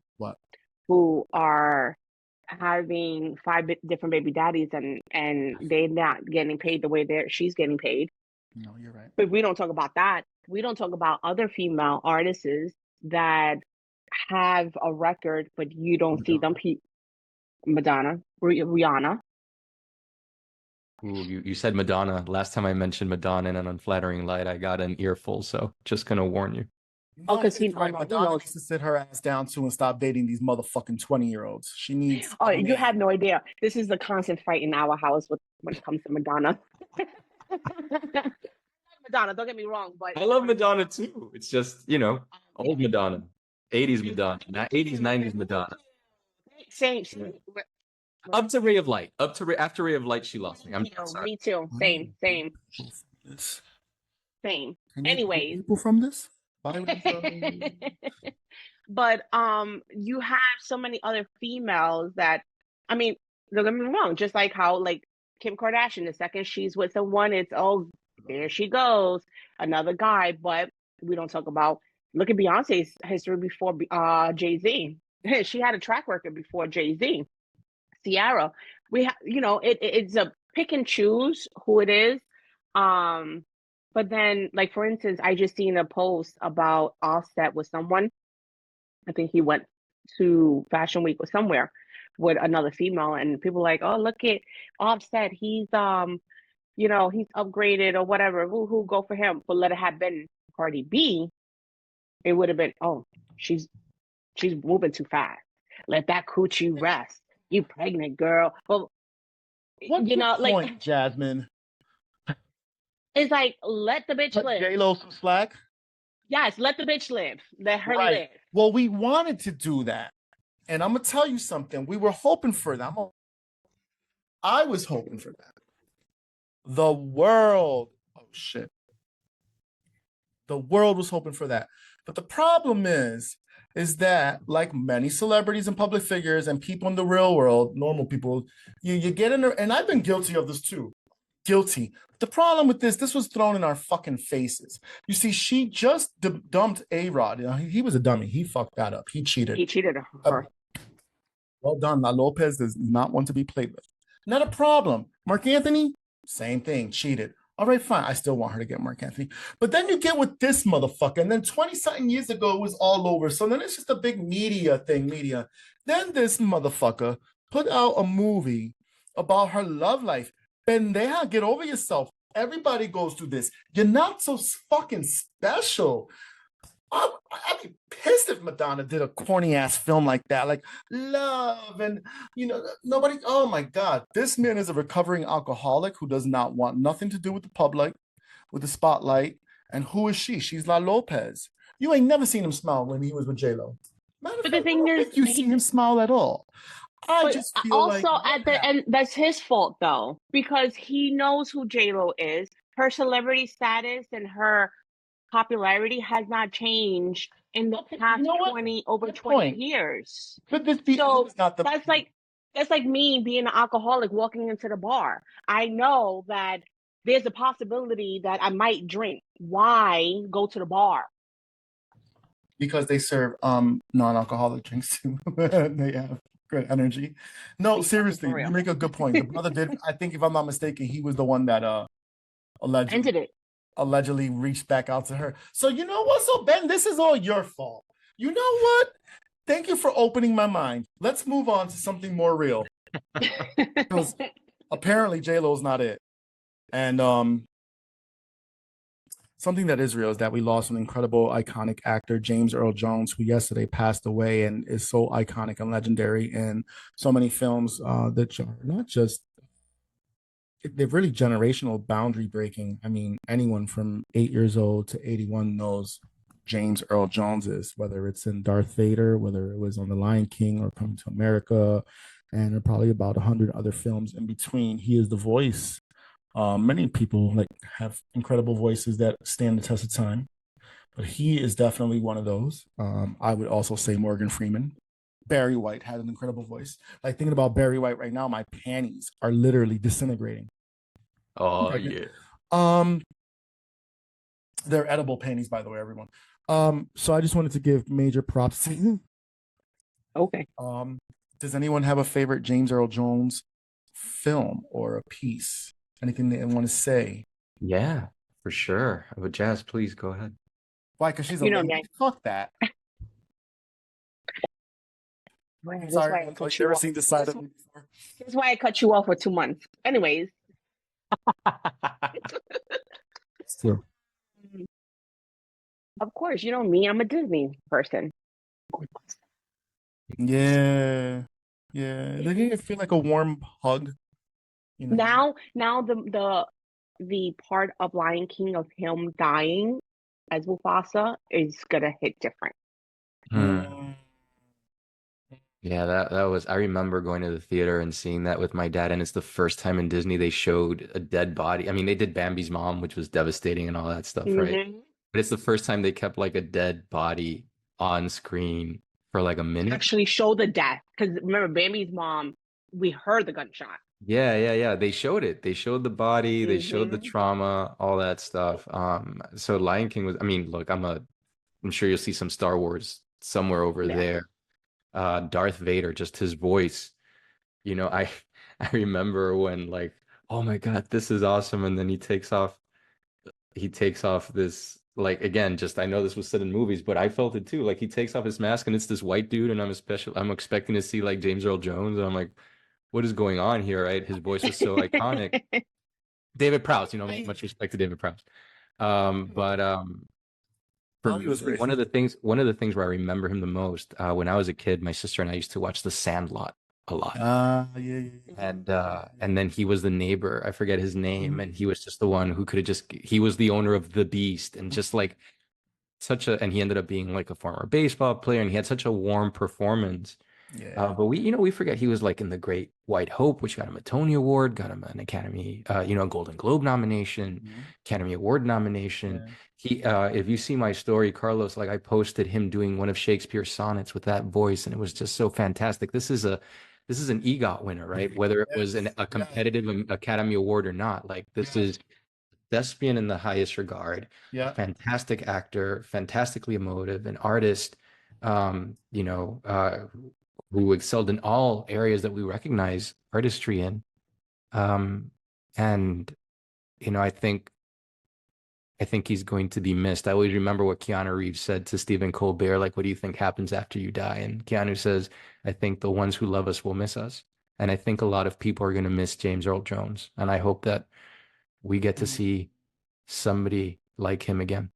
who are having 5 different baby daddies and they're not getting paid the way she's getting paid. No, you're right. But we don't talk about that. We don't talk about other female artists that have a record, but you don't see them. Madonna, Rihanna. Ooh, you said Madonna. Last time I mentioned Madonna in an unflattering light, I got an earful. So just gonna warn you. No, because Madonna needs to sit her ass down too and stop dating these motherfucking 20-year-olds. She needs. Oh, you have no idea. This is the constant fight in our house when it comes to Madonna. Madonna, don't get me wrong, but I love Madonna too. It's just old Madonna, 80s Madonna, 80s 90s Madonna. Same. Up to Ray of Light. After Ray of Light, she lost me. I'm sorry. Me too. Same. Anyways, people from this. But you have so many other females that, I mean, don't get me wrong, just like how Kim Kardashian, the second she's with someone, it's there she goes, another guy. But we don't talk about, look at Beyonce's history before Jay-Z. She had a track record before Jay-Z. Ciara, we have, it's a pick and choose who it is. But then, for instance, I just seen a post about Offset with someone. I think he went to Fashion Week or somewhere with another female, and people like, oh, look at Offset. He's he's upgraded or whatever. Who go for him? But let it have been Cardi B, it would have been, oh, she's moving too fast. Let that coochie rest. You pregnant girl. Well, what's your point, Jazmine? It's let the bitch live. J-Lo some slack? Yes, let the bitch live. Let her live. Well, we wanted to do that. And I'm going to tell you something. We were hoping for that. I was hoping for that. The world. Oh, shit. The world was hoping for that. But the problem is that, like many celebrities and public figures and people in the real world, normal people, you get in there, and I've been guilty of this too. Guilty. The problem with this was thrown in our fucking faces. You see, she just dumped A-Rod. He was a dummy. He fucked that up. He cheated. He cheated her. Well done. La Lopez is not one to be played with. Not a problem. Mark Anthony, same thing. Cheated. All right, fine. I still want her to get Mark Anthony. But then you get with this motherfucker. And then 20-something years ago, it was all over. So then it's just a big media thing. Then this motherfucker put out a movie about her love life. Pendeja, get over yourself. Everybody goes through this. You're not so fucking special. I mean, pissed if Madonna did a corny ass film like that, like Love, and nobody. Oh my God, this man is a recovering alcoholic who does not want nothing to do with the public, with the spotlight. And who is she? She's La Lopez. You ain't never seen him smile when he was with J Lo. Matter of But fact, the I thing don't is, think you see him smile at all. I but just feel like also at the end, that's his fault though, because he knows who J-Lo is. Her celebrity status and her popularity has not changed in the past what? 20 over Good 20 point. years. But this So is not the. that's like me being an alcoholic walking into the bar. I know that there's a possibility that I might drink. Why go to the bar? Because they serve non-alcoholic drinks too. They have good energy. No, seriously, you make a good point. The brother did. I think, if I'm not mistaken, he was the one that Ended it. allegedly reached back out to her. So you know what? So Ben, this is all your fault. You know what? Thank you for opening my mind. Let's move on to something more real. Because apparently J-Lo's not it. And something that is real is that we lost an incredible, iconic actor, James Earl Jones, who yesterday passed away and is so iconic and legendary in so many films that are not just, they're really generational, boundary breaking. I mean, anyone from 8 years old to 81 knows James Earl Jones is, whether it's in Darth Vader, whether it was on The Lion King or Coming to America, and there are probably about 100 other films in between. He is the voice. Many people have incredible voices that stand the test of time, but he is definitely one of those. I would also say Morgan Freeman. Barry White had an incredible voice. Like, thinking about Barry White right now, my panties are literally disintegrating. Oh yeah. They're edible panties, by the way, everyone. So I just wanted to give major props to him. Okay. Does anyone have a favorite James Earl Jones film or a piece? Anything they want to say? Yeah, for sure. But Jazz, please go ahead. Why? Because she's a lady. Fuck that. Sorry, I've never seen this side of me before. That's why I cut you off for 2 months. Anyways. It's true. Of course, you know me, I'm a Disney person. Yeah. Doesn't it feel like a warm hug? Now the part of Lion King of him dying as Mufasa is gonna hit different. Yeah, that was, I remember going to the theater and seeing that with my dad, and it's the first time in Disney they showed a dead body. I mean, they did Bambi's mom, which was devastating and all that stuff, right? But it's the first time they kept like a dead body on screen for like a minute. Actually show the death, because remember Bambi's mom, we heard the gunshot. Yeah. They showed it. They showed the body, they showed the trauma, all that stuff. So Lion King was, I mean, look, I'm sure you'll see some Star Wars somewhere over there. Darth Vader, just his voice. I remember when, like, oh my God, this is awesome. And then he takes off this, like, again, just, I know this was said in movies, but I felt it too. Like, he takes off his mask and it's this white dude, and I'm expecting to see like James Earl Jones, and I'm like, what is going on here, right? His voice is so iconic. David Prowse, much respect to David Prowse. For me, one of the things where I remember him the most, when I was a kid, my sister and I used to watch The Sandlot a lot. Yeah. And then he was the neighbor. I forget his name, and he was just the one who could have he was the owner of the Beast, and just like and he ended up being like a former baseball player, and he had such a warm performance. Yeah. But we forget he was like in The Great White Hope, which got him a Tony Award, got him an Academy, a Golden Globe nomination, Academy Award nomination. He, if you see my story, Carlos, like, I posted him doing one of Shakespeare's sonnets with that voice, and it was just so fantastic. This is an EGOT winner, right? Whether it was a competitive Academy Award or not, like, this is thespian in the highest regard. Yeah. Fantastic actor, fantastically emotive, an artist, who excelled in all areas that we recognize artistry in. And I think he's going to be missed. I always remember what Keanu Reeves said to Stephen Colbert, like, what do you think happens after you die? And Keanu says, I think the ones who love us will miss us. And I think a lot of people are going to miss James Earl Jones. And I hope that we get to see somebody like him again.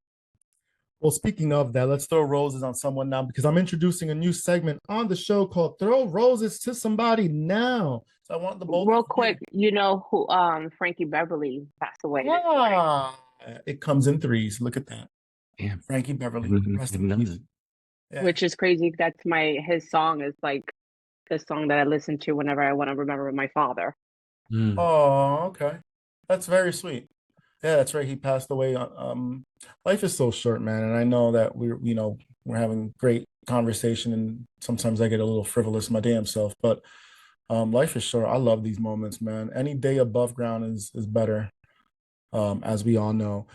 Well, speaking of that, let's throw roses on someone now because I'm introducing a new segment on the show called Throw Roses to Somebody Now. So I want the both Real of you. quick, you know who Frankie Beverly passed away. Ah, it comes in threes. Look at that. Damn. Frankie Beverly. Rest in Didn't know peace. that. Yeah. Which is crazy. That's his song is like the song that I listen to whenever I want to remember my father. Mm. Oh, okay. That's very sweet. Yeah, that's right. He passed away. Life is so short, man. And I know that we're having great conversation and sometimes I get a little frivolous my damn self, but life is short. I love these moments, man. Any day above ground is better, as we all know.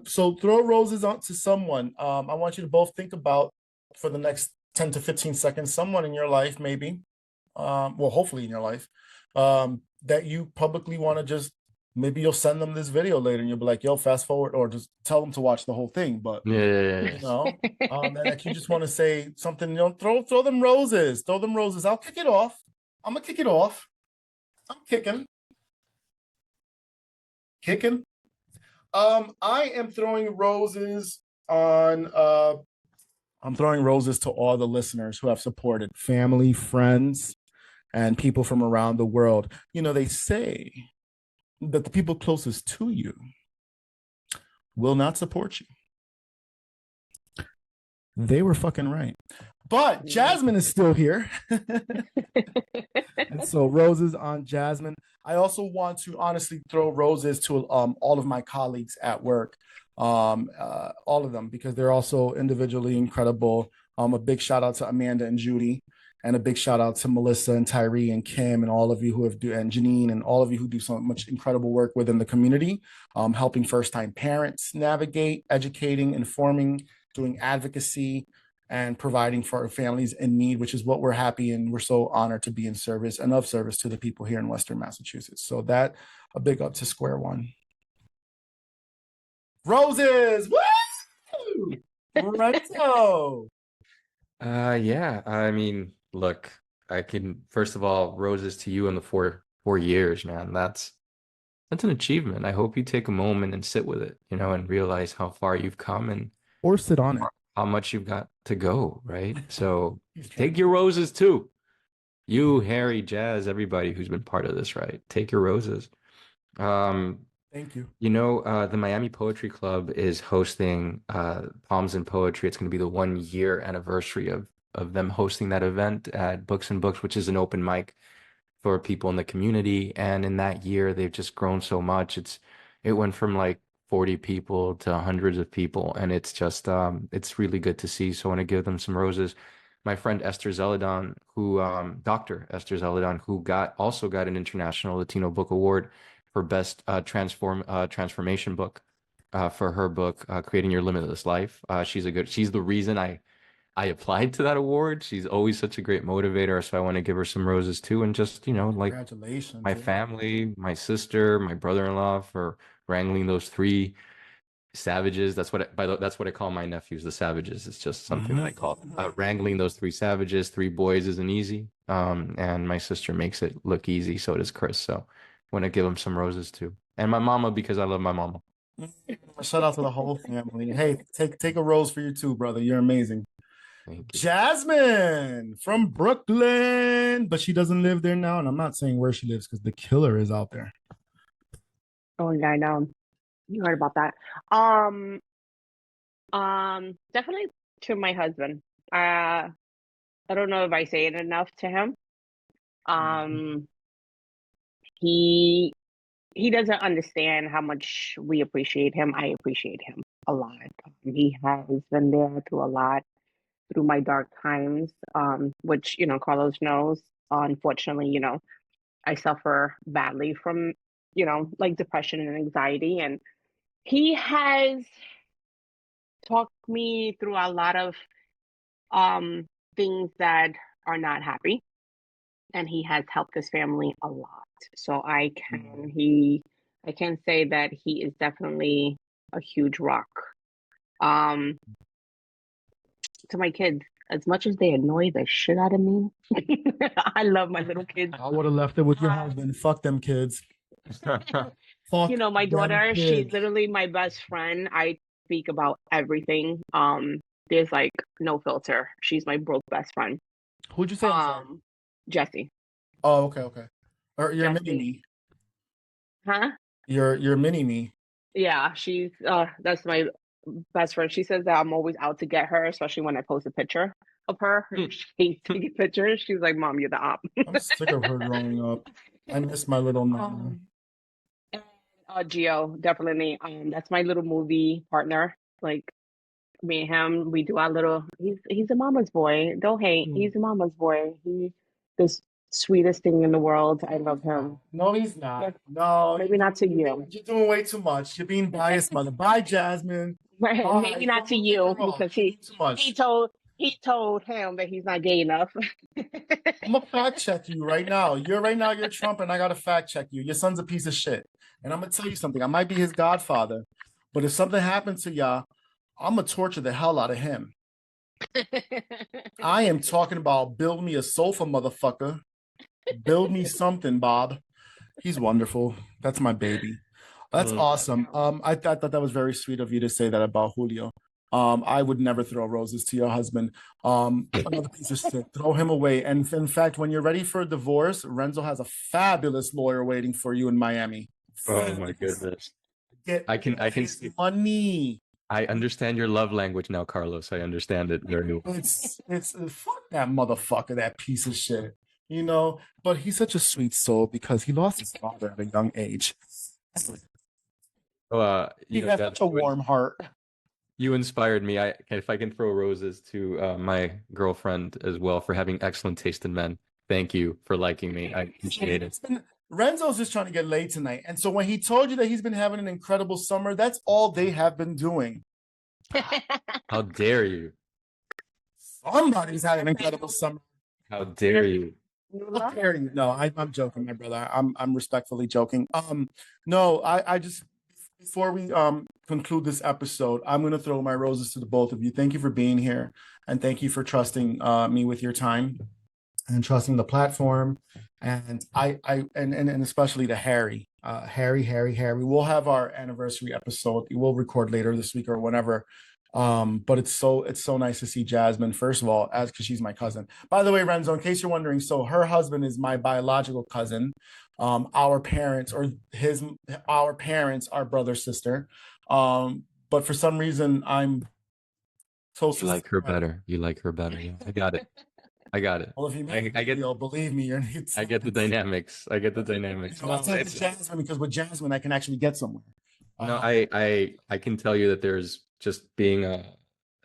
So throw roses onto someone. I want you to both think about for the next 10 to 15 seconds, someone in your life, maybe, well, hopefully in your life, that you publicly want to just maybe you'll send them this video later and you'll be like, yo, fast forward, or just tell them to watch the whole thing. But Yeah. you know, and like you just want to say something, throw them roses, throw them roses. I'll kick it off. I'm gonna kick it off. I'm kicking. I am throwing roses on I'm throwing roses to all the listeners who have supported family, friends, and people from around the world. You know, they say that the people closest to you will not support you. They were fucking right. But Jazmine is still here. And so roses on Jazmine. I also want to honestly throw roses to all of my colleagues at work, all of them, because they're also individually incredible. A big shout out to Amanda and Judy, and a big shout out to Melissa and Tyree and Kim and all of you and Janine and all of you who do so much incredible work within the community, helping first-time parents navigate, educating, informing, doing advocacy, and providing for families in need, which is what we're happy and we're so honored to be in service and of service to the people here in Western Massachusetts. So that, a big up to Square One. Roses! Woo! Renzo! Yeah. I mean, look, I can first of all, roses to you in the four years, man. That's an achievement. I hope you take a moment and sit with it, and realize how far you've come and Or sit on it. how much you've got to go, right? So take your roses too. You, Harry, Jazz, everybody who's been part of this, right? Take your roses. Thank you. The Miami Poetry Club is hosting Palms and Poetry. It's going to be the 1 year anniversary of them hosting that event at Books and Books, which is an open mic for people in the community. And in that year, they've just grown so much. It went from like 40 people to hundreds of people, and it's just it's really good to see. So I want to give them some roses. My friend Esther Zeledon, Dr. Esther Zeledon, who also got an International Latino Book Award for best transformation book for her book Creating Your Limitless Life. She's the reason I applied to that award. She's always such a great motivator, so I want to give her some roses too. And just, like Congratulations. my family, my sister, my brother-in-law for wrangling those three savages. That's what I call my nephews, the savages. It's just something that I call wrangling those three savages. Three boys isn't easy. And my sister makes it look easy. So does Chris. So I want to give them some roses too. And my mama, because I love my mama. Shout out to the whole family. Hey, take a rose for you too, brother. You're amazing. Thank you. Jazmine from Brooklyn, but she doesn't live there now, and I'm not saying where she lives because the killer is out there. Oh yeah, I know. You heard about that. Definitely to my husband. I don't know if I say it enough to him. He doesn't understand how much we appreciate him. I appreciate him a lot. He has been there through a lot, through my dark times, which, Carlos knows. Unfortunately, I suffer badly from, like depression and anxiety. And he has talked me through a lot of things that are not happy. And he has helped his family a lot. So I can say that he is definitely a huge rock. To my kids, as much as they annoy the shit out of me, I love my little kids. I would have left it with your husband. Fuck them kids. Fuck my them daughter, she's kids. literally my best friend. I speak about everything. There's like no filter. She's my broke best friend. Who'd you say? I'm sorry. Jessie. Oh, okay. Or you're mini Jessie. me. Huh? You're mini me. Yeah, she's that's my best friend. She says that I'm always out to get her, especially when I post a picture of her. She hates taking pictures. She's like, "Mom, you're the op." I'm sick of her growing up. I miss my little mom. And Gio, definitely. That's my little movie partner. Like me and him, we do our little. He's a mama's boy. Don't hate. He's a mama's boy. He the sweetest thing in the world. I love him. No, he's not. Yes. No, Maybe not to you. You're doing way too much. You're being biased, mother. Bye, Jasmine. Bye. Maybe not to you because he told him that he's not gay enough. I'm gonna fact check you right now. You're Trump, and I gotta fact check you. Your son's a piece of shit. And I'm gonna tell you something. I might be his godfather, but if something happens to y'all, I'm gonna torture the hell out of him. I am talking about build me a sofa, motherfucker. Build me something, Bob. He's wonderful. That's my baby. That's awesome. I thought that was very sweet of you to say that about Julio. I would never throw roses to your husband. Another piece of shit. Throw him away. And in fact, when you're ready for a divorce, Renzo has a fabulous lawyer waiting for you in Miami. Oh my goodness. I can see money. I understand your love language now, Carlos. I understand it very well. It's fuck that motherfucker, that piece of shit. You know, but he's such a sweet soul because he lost his father at a young age. He has such a warm heart. You inspired me. If I can throw roses to my girlfriend as well for having excellent taste in men. Thank you for liking me. I appreciate it. Renzo's just trying to get laid tonight. And so when he told you that he's been having an incredible summer, that's all they have been doing. How dare you? Somebody's had an incredible summer. How dare you? How dare you? No, I'm joking, my brother. I'm respectfully joking. No, I just before we conclude this episode, I'm gonna throw my roses to the both of you. Thank you for being here, and thank you for trusting me with your time and trusting the platform. And and especially to Harry. Harry. We'll have our anniversary episode. We'll record later this week or whenever. But it's so nice to see Jazmine, first of all, because she's my cousin. By the way, Renzo, in case you're wondering, so her husband is my biological cousin. Our parents are brother, sister. But for some reason I'm close. You like her better. You like her better. Yeah, I got it. Well, if you believe me, I get the dynamics. I'll tell Jazmine because with Jazmine I can actually get somewhere. No, I can tell you that there's just being a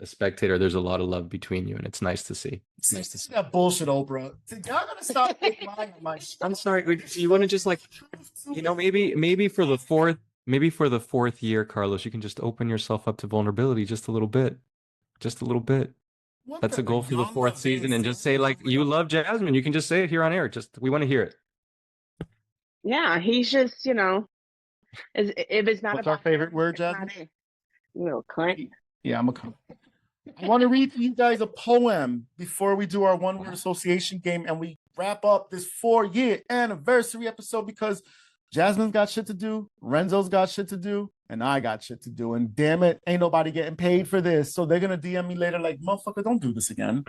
spectator, there's a lot of love between you, and it's nice to see. It's nice to see that bullshit, Oprah. Y'all gotta stop lying on my shit. I'm sorry. You want to just maybe for the fourth year, Carlos, you can just open yourself up to vulnerability just a little bit. That's a goal for the fourth season, and just say you love Jazmine. You can just say it here on air. We want to hear it. Yeah, he's just if it's not What's our favorite word, Jazmine? Little cunt. Yeah, I'm a cunt. I want to read to you guys a poem before we do our one-word association game and we wrap up this 4-year anniversary episode because Jazmine's got shit to do, Renzo's got shit to do, and I got shit to do. And damn it, ain't nobody getting paid for this. So they're gonna DM me later like, motherfucker, don't do this again.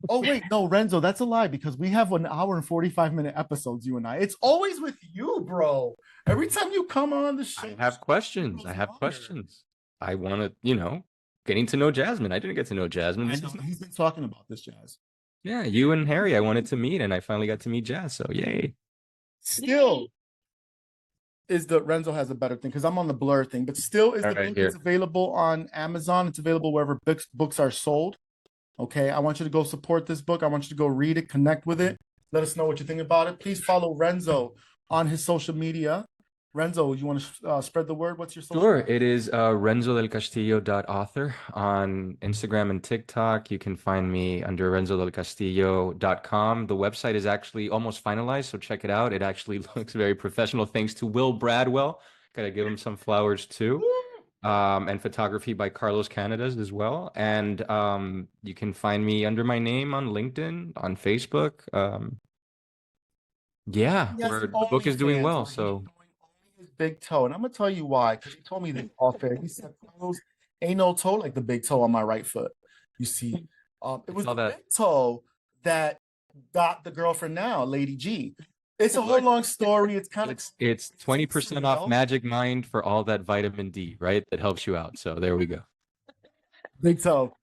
Oh wait, no, Renzo, that's a lie because we have 1 hour and 45-minute episodes, you and I. It's always with you, bro. Every time you come on the show, I have questions. I want to, getting to know Jazmine. I didn't get to know Jazmine. He's been talking about this, Jazz. Yeah, you and Harry, I wanted to meet, and I finally got to meet Jazz. So yay! Still, is the Renzo has a better thing because I'm on the Blur thing, but still is the link is available on Amazon. It's available wherever books are sold. Okay, I want you to go support this book. I want you to go read it, connect with it. Let us know what you think about it. Please follow Renzo on his social media. Renzo, you want to spread the word? What's your social Sure. It is renzodelcastillo.author on Instagram and TikTok. You can find me under renzodelcastillo.com. The website is actually almost finalized, so check it out. It actually looks very professional thanks to Will Bradwell. Got to give him some flowers too. And photography by Carlos Canadas as well. And you can find me under my name on LinkedIn, on Facebook. Where the book is doing well. So his big toe, and I'm gonna tell you why. Because he told me this off air. He said, Carlos, Ain't no toe like the big toe on my right foot. You see, it was saw the that. big toe that got the girlfriend now, Lady G. It's a whole long story. It's kind of It's 20% off surreal. Magic Mind for all that vitamin D, right? That helps you out. So there we go. Big toe.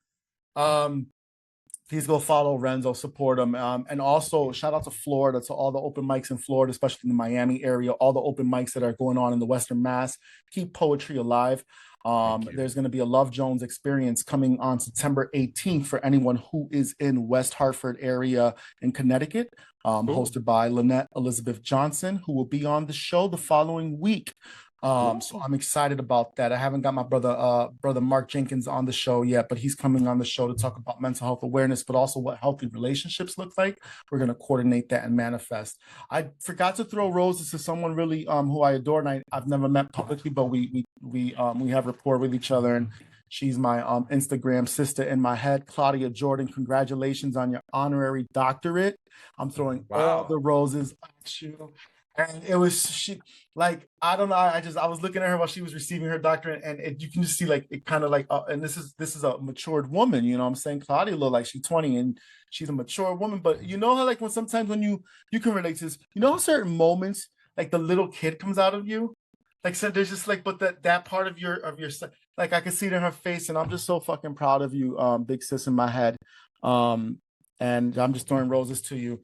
Please go follow Renzo, support him. And also shout out to Florida, to all the open mics in Florida, especially in the Miami area, all the open mics that are going on in the Western Mass. Keep poetry alive. There's going to be a Love Jones experience coming on September 18th for anyone who is in West Hartford area in Connecticut, hosted by Lynette Elizabeth Johnson, who will be on the show the following week. So I'm excited about that. I haven't got my brother Mark Jenkins on the show yet, but he's coming on the show to talk about mental health awareness, but also what healthy relationships look like. We're going to coordinate that and manifest. I forgot to throw roses to someone really who I adore, and I've never met publicly, but we have rapport with each other, and she's my Instagram sister in my head, Claudia Jordan. Congratulations on your honorary doctorate. I'm throwing all the roses at you. And it was like, I don't know. I was looking at her while she was receiving her doctorate, and you can just see like it kind of like, and this is a matured woman, you know what I'm saying? Claudia look like she's 20 and she's a mature woman, but you know how like when sometimes when you can relate to this, you know, certain moments like the little kid comes out of you, like so there's just like, but that part of your like I can see it in her face, and I'm just so fucking proud of you, big sis in my head, and I'm just throwing roses to you.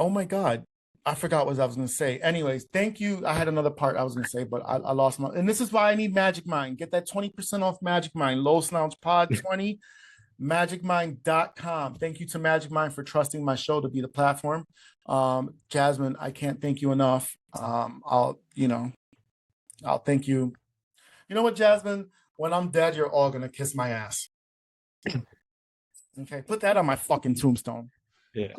Oh my God. I forgot what I was going to say. Anyways, thank you. I had another part I was going to say, but I lost my, and this is why I need Magic Mind. Get that 20% off Magic Mind. Lowest Lounge Pod 20, magicmind.com. Thank you to Magic Mind for trusting my show to be the platform. Jazmine, I can't thank you enough. I'll thank you. You know what, Jazmine? When I'm dead, you're all going to kiss my ass. Okay, put that on my fucking tombstone. Yeah.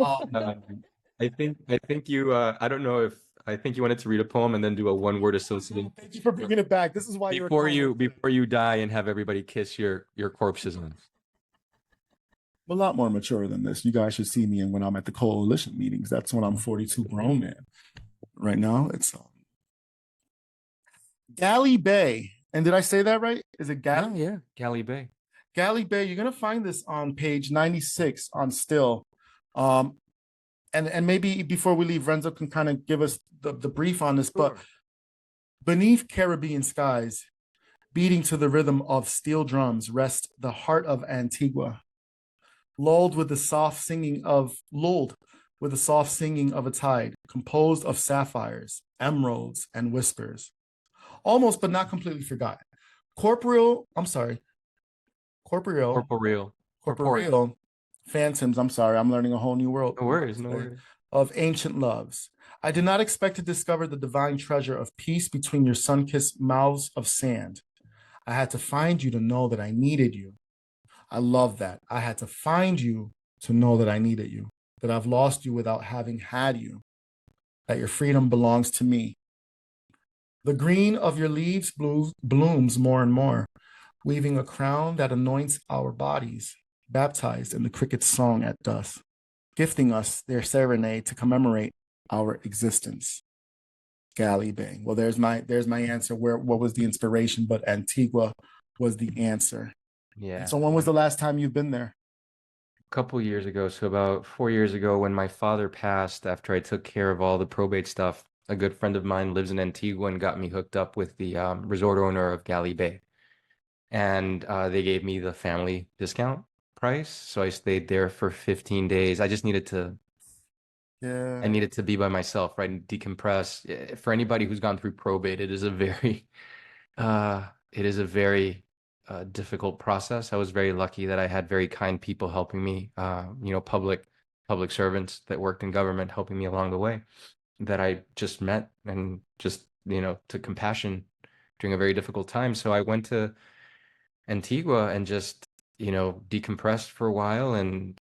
I think you I don't know if I think you wanted to read a poem and then do a one-word association. Thank you for bringing it back. This is why before you die and have everybody kiss your corpses. I'm a lot more mature than this. You guys should see me when I'm at the coalition meetings. That's when I'm 42 grown man. Right now, it's Galley Bay. And did I say that right? Is it Galley? Oh, yeah, Galley Bay. Galley Bay. You're gonna find this on page 96 on Still. And maybe before we leave, Renzo can kind of give us the brief on this, but beneath Caribbean skies, beating to the rhythm of steel drums, rests the heart of Antigua, lulled with the soft singing of a tide, composed of sapphires, emeralds, and whispers. Almost, but not completely forgotten. Corporeal phantoms, I'm sorry, I'm learning a whole new world. No worries. Of ancient loves. I did not expect to discover the divine treasure of peace between your sun-kissed mouths of sand. I had to find you to know that I needed you. I love that. I had to find you to know that I needed you, that I've lost you without having had you, that your freedom belongs to me. The green of your leaves blooms more and more, weaving a crown that anoints our bodies, baptized in the cricket's song at dusk, gifting us their serenade to commemorate our existence. Galley Bay. Well, there's my answer. What was the inspiration? But Antigua was the answer. Yeah. And so when was the last time you've been there? A couple years ago, so about 4 years ago, when my father passed after I took care of all the probate stuff, a good friend of mine lives in Antigua and got me hooked up with the resort owner of Galley Bay. And they gave me the family discount price. So I stayed there for 15 days. I just needed to be by myself, right? And decompress. For anybody who's gone through probate, it is a very difficult process. I was very lucky that I had very kind people helping me, public servants that worked in government helping me along the way that I just met and just, took compassion during a very difficult time. So I went to Antigua and just, decompressed for a while. And,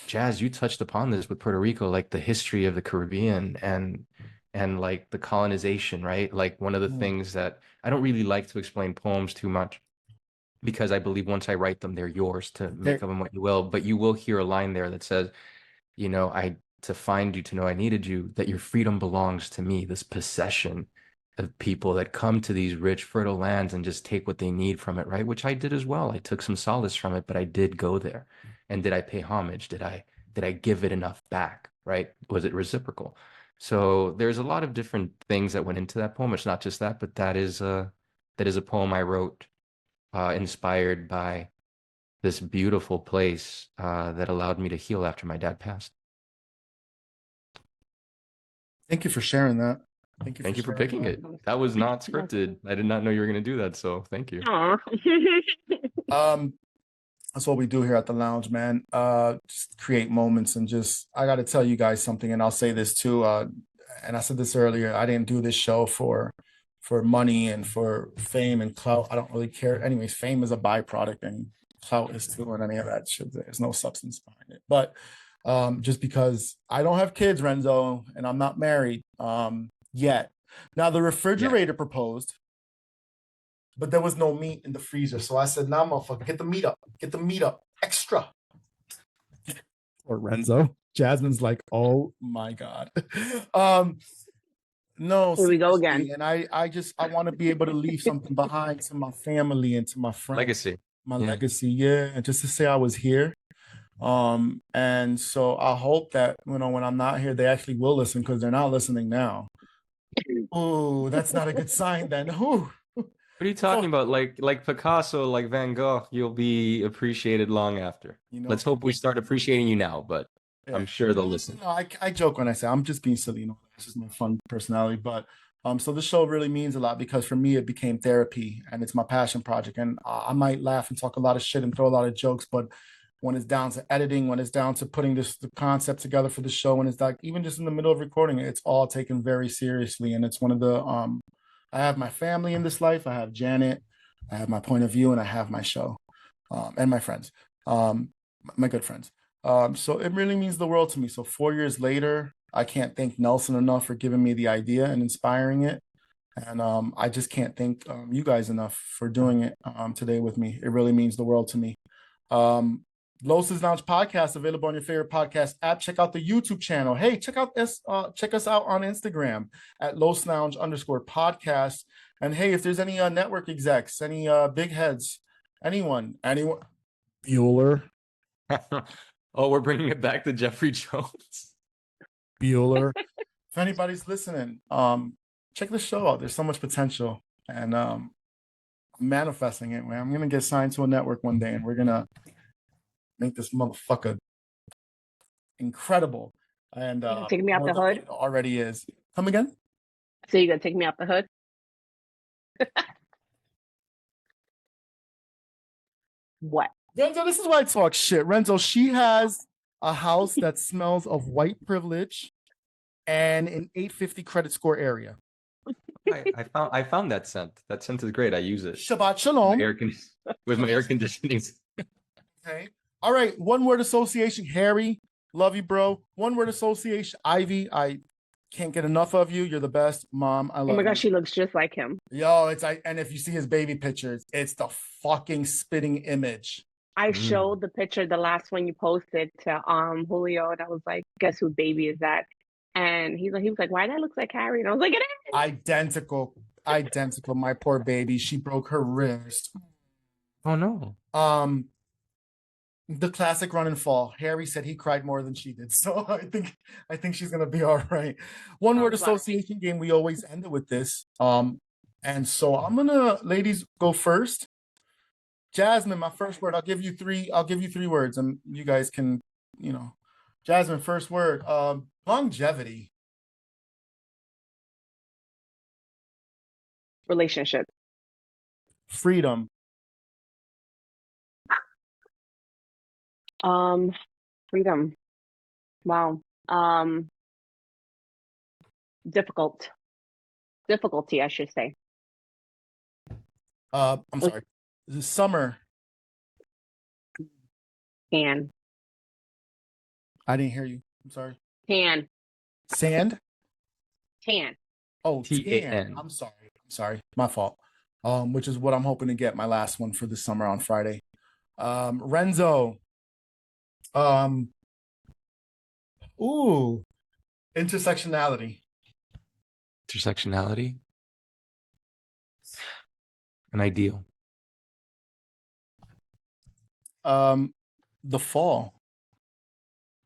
Jazz, you touched upon this with Puerto Rico, like the history of the Caribbean and like the colonization, right? Like one of the things that I don't really like to explain poems too much because I believe once I write them, they're yours to make of them what you will. But you will hear a line there that says, to find you, to know I needed you, that your freedom belongs to me, this possession. of people that come to these rich, fertile lands and just take what they need from it, right? Which I did as well. I took some solace from it, but I did go there. And did I pay homage? Did I give it enough back, right? Was it reciprocal? So there's a lot of different things that went into that poem. It's not just that, but that is a poem I wrote inspired by this beautiful place that allowed me to heal after my dad passed. Thank you for sharing that. Thank you for sharing picking that. it. That was not scripted. I did not know you were going to do that, so thank you. Aw. That's what we do here at the lounge, man. Just create moments and just I gotta tell you guys something, and I'll say this too. And I said this earlier, I didn't do this show for money and for fame and clout. I don't really care. Anyways, fame is a byproduct and clout is too, and any of that shit. There's no substance behind it. But just because I don't have kids, Renzo, and I'm not married yet. Now the refrigerator proposed, but there was no meat in the freezer. So I said, nah, motherfucker, get the meat up. Get the meat up. Extra. Or Renzo. Jasmine's like, oh my God. No, Here we go seriously. again. And I want to be able to leave something behind to my family and to my friends. Legacy. My Yeah. legacy, yeah. And just to say I was here. And so I hope that, when I'm not here, they actually will listen, because they're not listening now. Oh, that's not a good sign then. Ooh. What are you talking about? Like Picasso, like Van Gogh, you'll be appreciated long after. Let's hope we start appreciating you now, but I'm sure they'll listen. No, I joke when I say I'm just being silly. It's just my fun personality. But so this show really means a lot, because for me it became therapy and it's my passion project. And I might laugh and talk a lot of shit and throw a lot of jokes, but when it's down to editing, when it's down to putting the concept together for the show, when it's like even just in the middle of recording, it's all taken very seriously. And it's one of the I have my family in this life. I have Janet, I have my point of view, and I have my show, and my friends, my good friends. So it really means the world to me. So 4 years later, I can't thank Nelson enough for giving me the idea and inspiring it. And I just can't thank you guys enough for doing it today with me. It really means the world to me. Los' Lounge podcast, available on your favorite podcast app. Check out the YouTube channel. Hey, check us out on Instagram at @LosLounge_podcast. And hey, if there's any network execs, any big heads, anyone, Bueller, Oh, we're bringing it back to Jeffrey Jones. Bueller. If anybody's listening, check the show out. There's so much potential, and I'm manifesting it, man. I'm gonna get signed to a network one day, and we're gonna make this motherfucker incredible. And take me out the hood? It already is. Come again? So you're gonna take me out the hood? What? Renzo, this is why I talk shit. Renzo, she has a house that smells of white privilege and an 850 credit score area. I found that scent. That scent is great. I use it. Shabbat shalom. With my air conditioning. Okay. All right. One word association. Harry, love you, bro. One word association. Ivy, I can't get enough of you. You're the best. Mom, I love you. Oh my gosh, she looks just like him. Yo, and if you see his baby pictures, it's the fucking spitting image. I showed the picture, the last one you posted, to Julio, and I was like, guess whose baby is that? And he was like, why that looks like Harry? And I was like, it is. Identical. My poor baby. She broke her wrist. Oh no. The classic run and fall. Harry said he cried more than she did. So I think she's gonna be all right. One word association game. We always end it with this. And so I'm gonna, ladies, go first. Jasmine, my first word. I'll give you three words, and you guys can, Jasmine, first word. Longevity. Relationship. Freedom. Freedom. Wow. Difficulty, I should say. I'm sorry. This is summer. Tan. I didn't hear you. I'm sorry. Tan. Sand. Tan. Oh, Tan. I'm sorry. My fault. Which is what I'm hoping to get, my last one for the summer on Friday. Renzo. Intersectionality. Intersectionality. An ideal. The fall.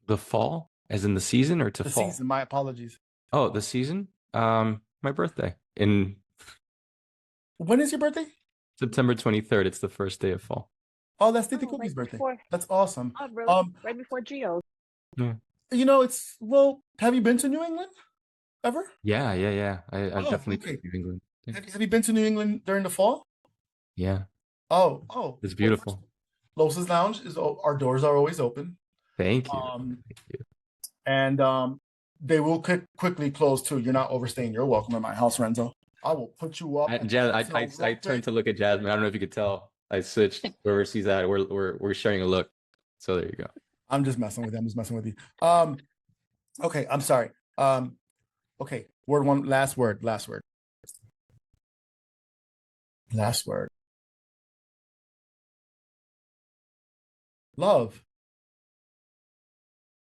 The fall, as in the season, or to The fall? season. My apologies. Oh, the season. My birthday in When is your birthday? September 23rd. It's the first day of fall. Oh, that's Titi Oh, Cookie's right birthday. before. That's awesome. Oh, really? Um, Right before Gio. Yeah. you know, it's well. Have you been to New England ever? Yeah. I've Oh, definitely okay. been to New England. Yeah. Have you been to New England during the fall? Yeah, Oh. it's beautiful. Los's Lounge our doors are always open. Thank you. Um, Thank you. and they will quickly close too. You're not overstaying. You're welcome at my house, Renzo. I will put you up. I turned to look at Jazmine. I don't know if you could tell. I switched wherever she's at. We're sharing a look. So there you go. I'm just messing with you. I'm just messing with you. Okay, I'm sorry. Okay, last word. Last word. Love.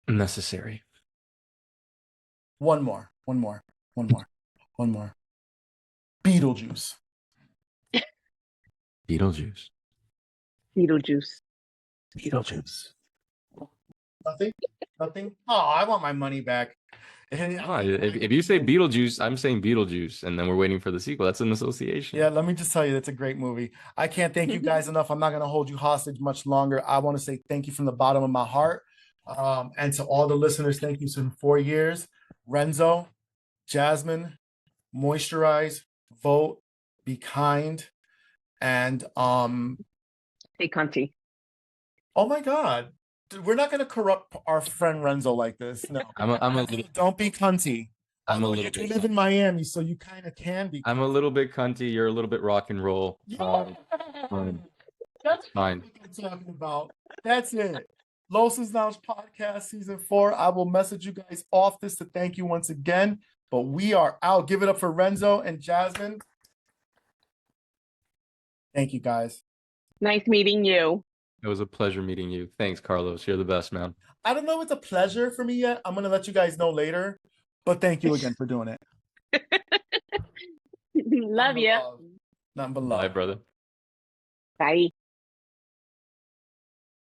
Necessary. One more. Beetlejuice. Beetlejuice. Beetlejuice. Nothing. Oh, I want my money back. If you say Beetlejuice, I'm saying Beetlejuice, and then we're waiting for the sequel. That's an association. Yeah, let me just tell you, that's a great movie. I can't thank you guys enough. I'm not going to hold you hostage much longer. I want to say thank you from the bottom of my heart. And to all the listeners, thank you for 4 years. Renzo, Jazmine, moisturize, vote, be kind, and Hey, Cunty. oh my God, dude, we're not going to corrupt our friend Renzo like this. No, I'm a little. don't be cunty. I'm a Although you little do bit. live in Miami, so you kind of can be. I'm a little bit cunty. You're a little bit rock and roll. Fine. That's Fine. what I'm talking about. That's it. Los's Lounge Podcast Season 4. I will message you guys off this to thank you once again. But we are out. Give it up for Renzo and Jazmine. Thank you, guys. Nice meeting you. It was a pleasure meeting you. Thanks, Carlos. You're the best, man. I don't know if it's a pleasure for me yet. I'm going to let you guys know later. But thank you again for doing it. Love you. Nothing but love. Bye, brother. Bye.